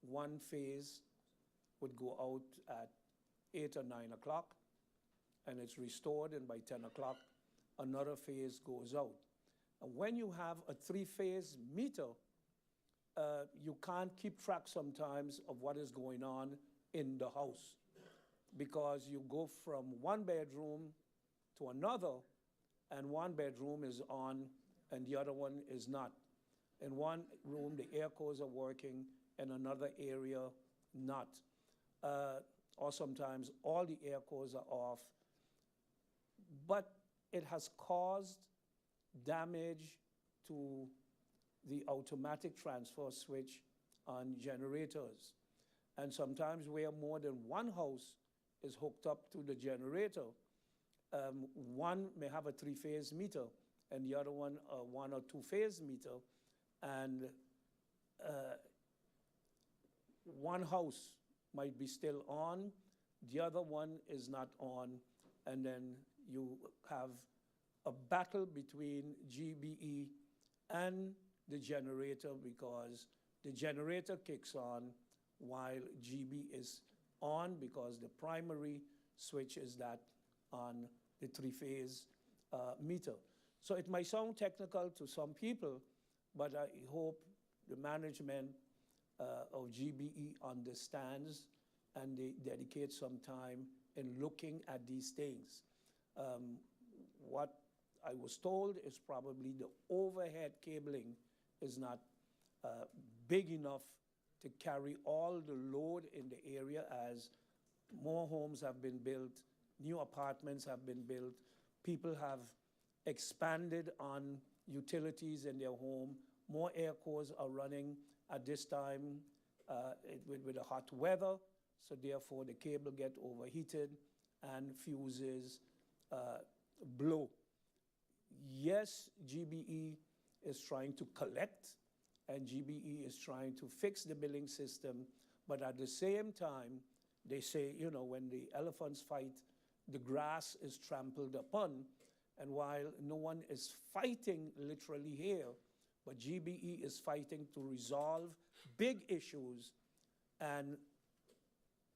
one phase would go out at 8 or 9 o'clock, and it's restored, and by 10 o'clock, another phase goes out. And when you have a 3-phase meter, you can't keep track sometimes of what is going on in the house, because you go from one bedroom to another, and one bedroom is on and the other one is not. In one room, the air cores are working, in another area, not. Or sometimes all the air cores are off. But it has caused damage to the automatic transfer switch on generators. And sometimes where more than one house is hooked up to the generator, one may have a 3-phase meter and the other one a 1 or 2-phase meter, and one house might be still on, the other one is not on, and then you have a battle between GBE and the generator, because the generator kicks on while GB is on, because the primary switch is that on the three-phase meter. So it might sound technical to some people, but I hope the management of GBE understands and they dedicate some time in looking at these things. What I was told is probably the overhead cabling is not big enough to carry all the load in the area as more homes have been built, new apartments have been built, people have expanded on utilities in their home, more air cores are running at this time with the hot weather, so therefore the cable get overheated and fuses blow. Yes, GBE is trying to collect and GBE is trying to fix the billing system, but at the same time, they say, you know, when the elephants fight, the grass is trampled upon, and while no one is fighting literally here, but GBE is fighting to resolve big issues and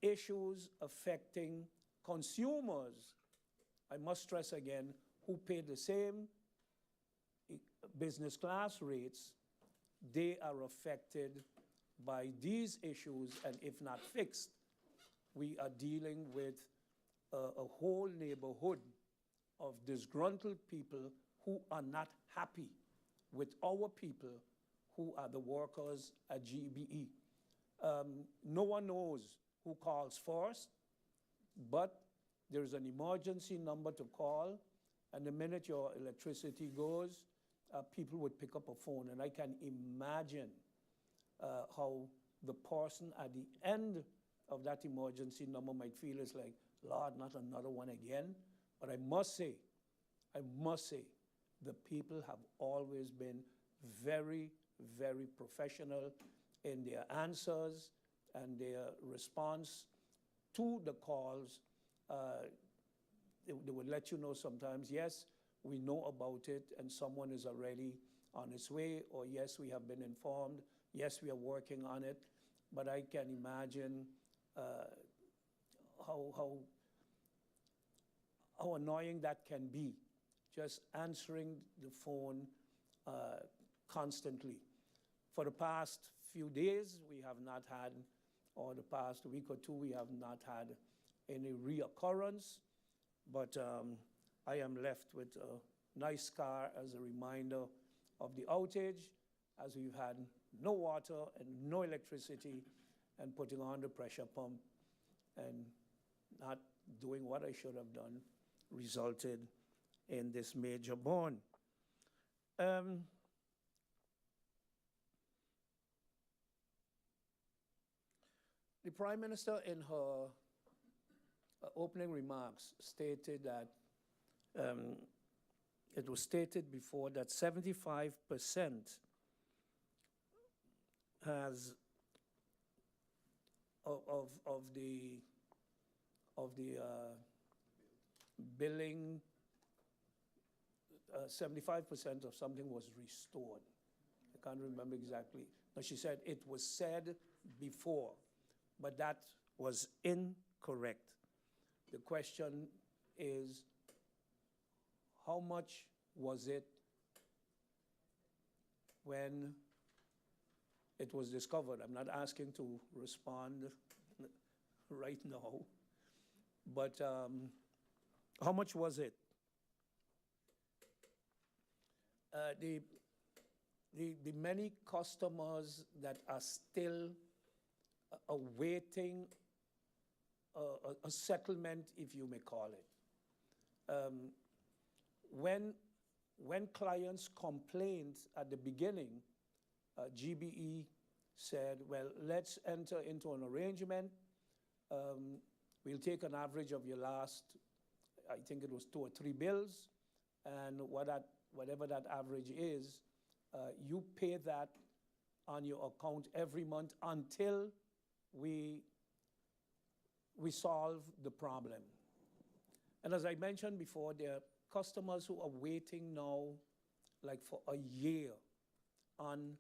issues affecting consumers, I must stress again, who pay the same business class rates, they are affected by these issues, and if not fixed, we are dealing with a whole neighborhood of disgruntled people who are not happy with our people who are the workers at GBE. No one knows who calls first, but there's an emergency number to call, and the minute your electricity goes, people would pick up a phone, and I can imagine how the person at the end of that emergency number might feel. It's like, Lord, not another one again. But I must say, the people have always been very, very professional in their answers and their response to the calls. They would let you know sometimes, yes, we know about it and someone is already on its way, or yes, we have been informed, yes, we are working on it. But I can imagine how annoying that can be, just answering the phone constantly. For the past few days, we have not had, or the past week or two, we have not had any reoccurrence, but I am left with a nice scar as a reminder of the outage, as we've had no water and no electricity, and putting on the pressure pump and not doing what I should have done resulted in this major burn. The Prime Minister, in her opening remarks, stated that it was stated before that 75% has of the billing, 75% of something was restored. I can't remember exactly. No, she said it was said before, but that was incorrect. The question is, how much was it when it was discovered? I'm not asking to respond right now, but how much was it? The many customers that are still awaiting a settlement, if you may call it. When clients complained at the beginning, GBE said, well, let's enter into an arrangement. We'll take an average of your last, I think it was 2 or 3 bills, and whatever that average is, you pay that on your account every month until we solve the problem. And as I mentioned before, there are customers who are waiting now like for a year on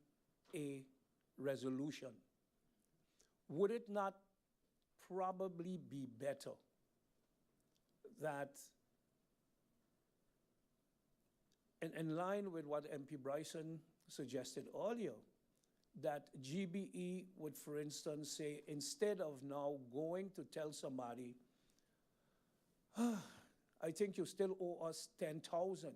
a resolution. Would it not probably be better that in line with what MP Bryson suggested earlier, that GBE would, for instance, say, instead of now going to tell somebody, I think you still owe us 10,000.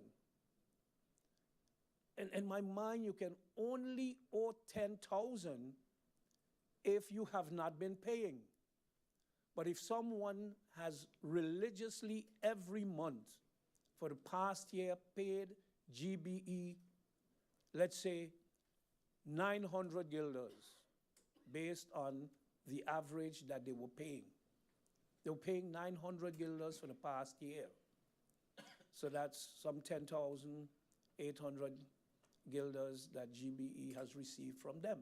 And in my mind, you can only owe 10,000 if you have not been paying. But if someone has religiously every month for the past year paid GBE, let's say 900 guilders, based on the average that they were paying. They were paying 900 guilders for the past year. So that's some 10,800 guilders that GBE has received from them.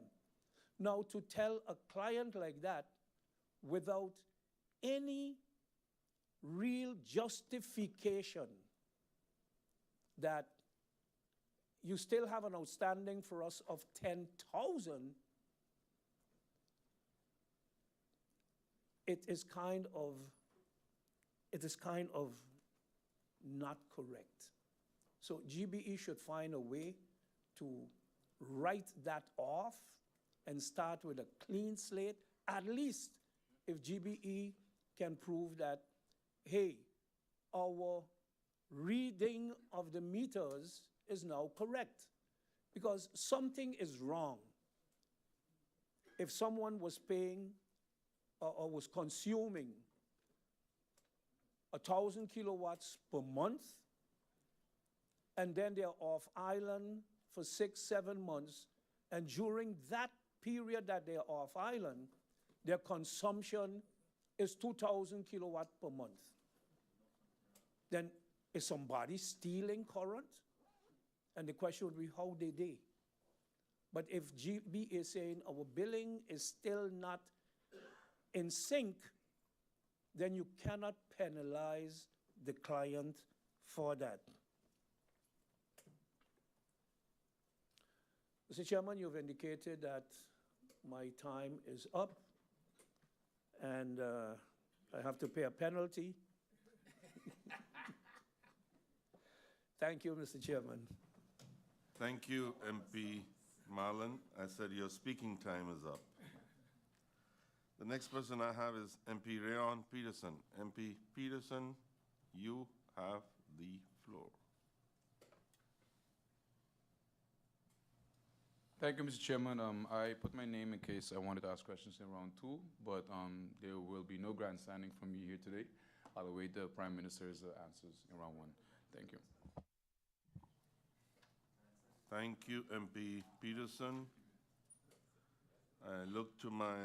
Now, to tell a client like that without any real justification that you still have an outstanding for us of 10,000, it is kind of not correct. So GBE should find a way to write that off and start with a clean slate, at least if GBE can prove that, hey, our reading of the meters is now correct, because something is wrong. If someone was paying or was consuming 1,000 kilowatts per month, and then they're off island for 6-7 months, and during that period that they're off island, their consumption is 2,000 kilowatt per month, then is somebody stealing current? And the question would be, how did they? But if GB is saying our billing is still not in sync, then you cannot penalize the client for that. Mr. Chairman, you've indicated that my time is up, and I have to pay a penalty. Thank you, Mr. Chairman.
Thank you, MP Marlin. I said your speaking time is up. The next person I have is MP Rayon Peterson. MP Peterson, you have the floor.
Thank you, Mr. Chairman. I put my name in case I wanted to ask questions in round 2, but there will be no grandstanding from me here today. I'll await the Prime Minister's answers in round 1. Thank you.
Thank you, MP Peterson. I look to my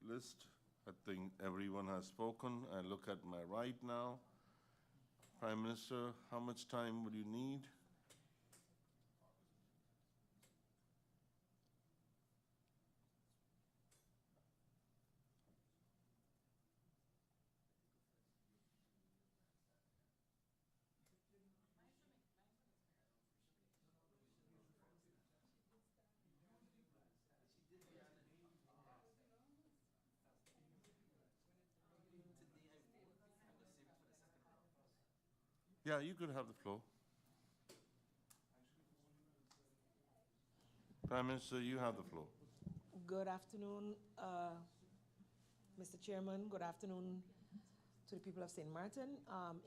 list. I think everyone has spoken. I look at my right now. Prime Minister, how much time would you need? Yeah, you could have the floor. Prime Minister, you have the floor.
Good afternoon, Mr. Chairman. Good afternoon to the people of St. Martin.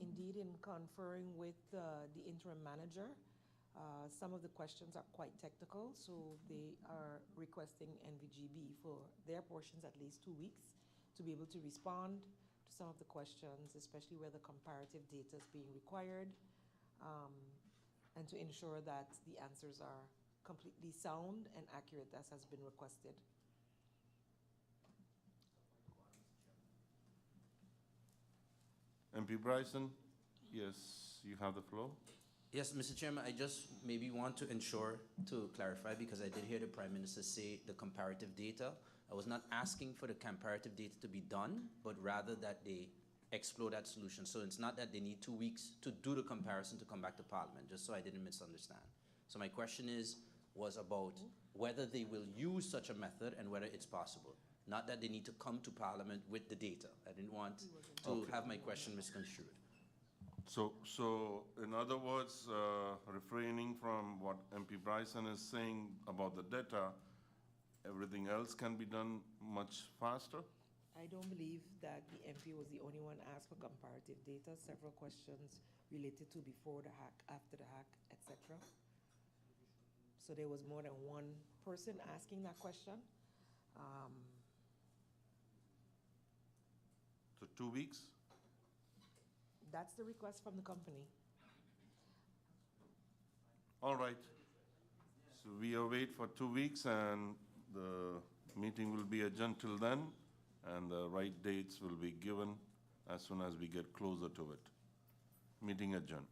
Indeed, in conferring with the interim manager, some of the questions are quite technical, so they are requesting NV GEBE for their portions at least 2 weeks to be able to respond to some of the questions, especially where the comparative data is being required, and to ensure that the answers are completely sound and accurate as has been requested.
MP Bryson, yes, you have the floor.
Yes, Mr. Chairman, I just maybe want to ensure, to clarify, because I did hear the Prime Minister say the comparative data. I was not asking for the comparative data to be done, but rather that they explore that solution. So it's not that they need 2 weeks to do the comparison to come back to Parliament, just so I didn't misunderstand. So my question was about whether they will use such a method and whether it's possible. Not that they need to come to Parliament with the data. I didn't want to have my question misconstrued.
So in other words, refraining from what MP Bryson is saying about the data, everything else can be done much faster?
I don't believe that the MP was the only one asked for comparative data. Several questions related to before the hack, after the hack, etc. So there was more than one person asking that question.
So 2 weeks?
That's the request from the company.
All right. So we await for 2 weeks, and the meeting will be adjourned till then, and the right dates will be given as soon as we get closer to it. Meeting adjourned.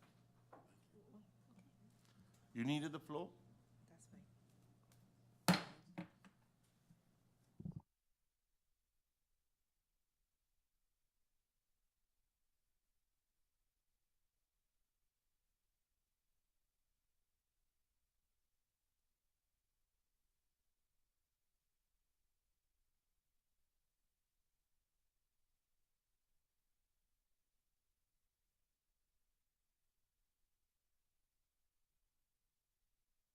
You needed the floor?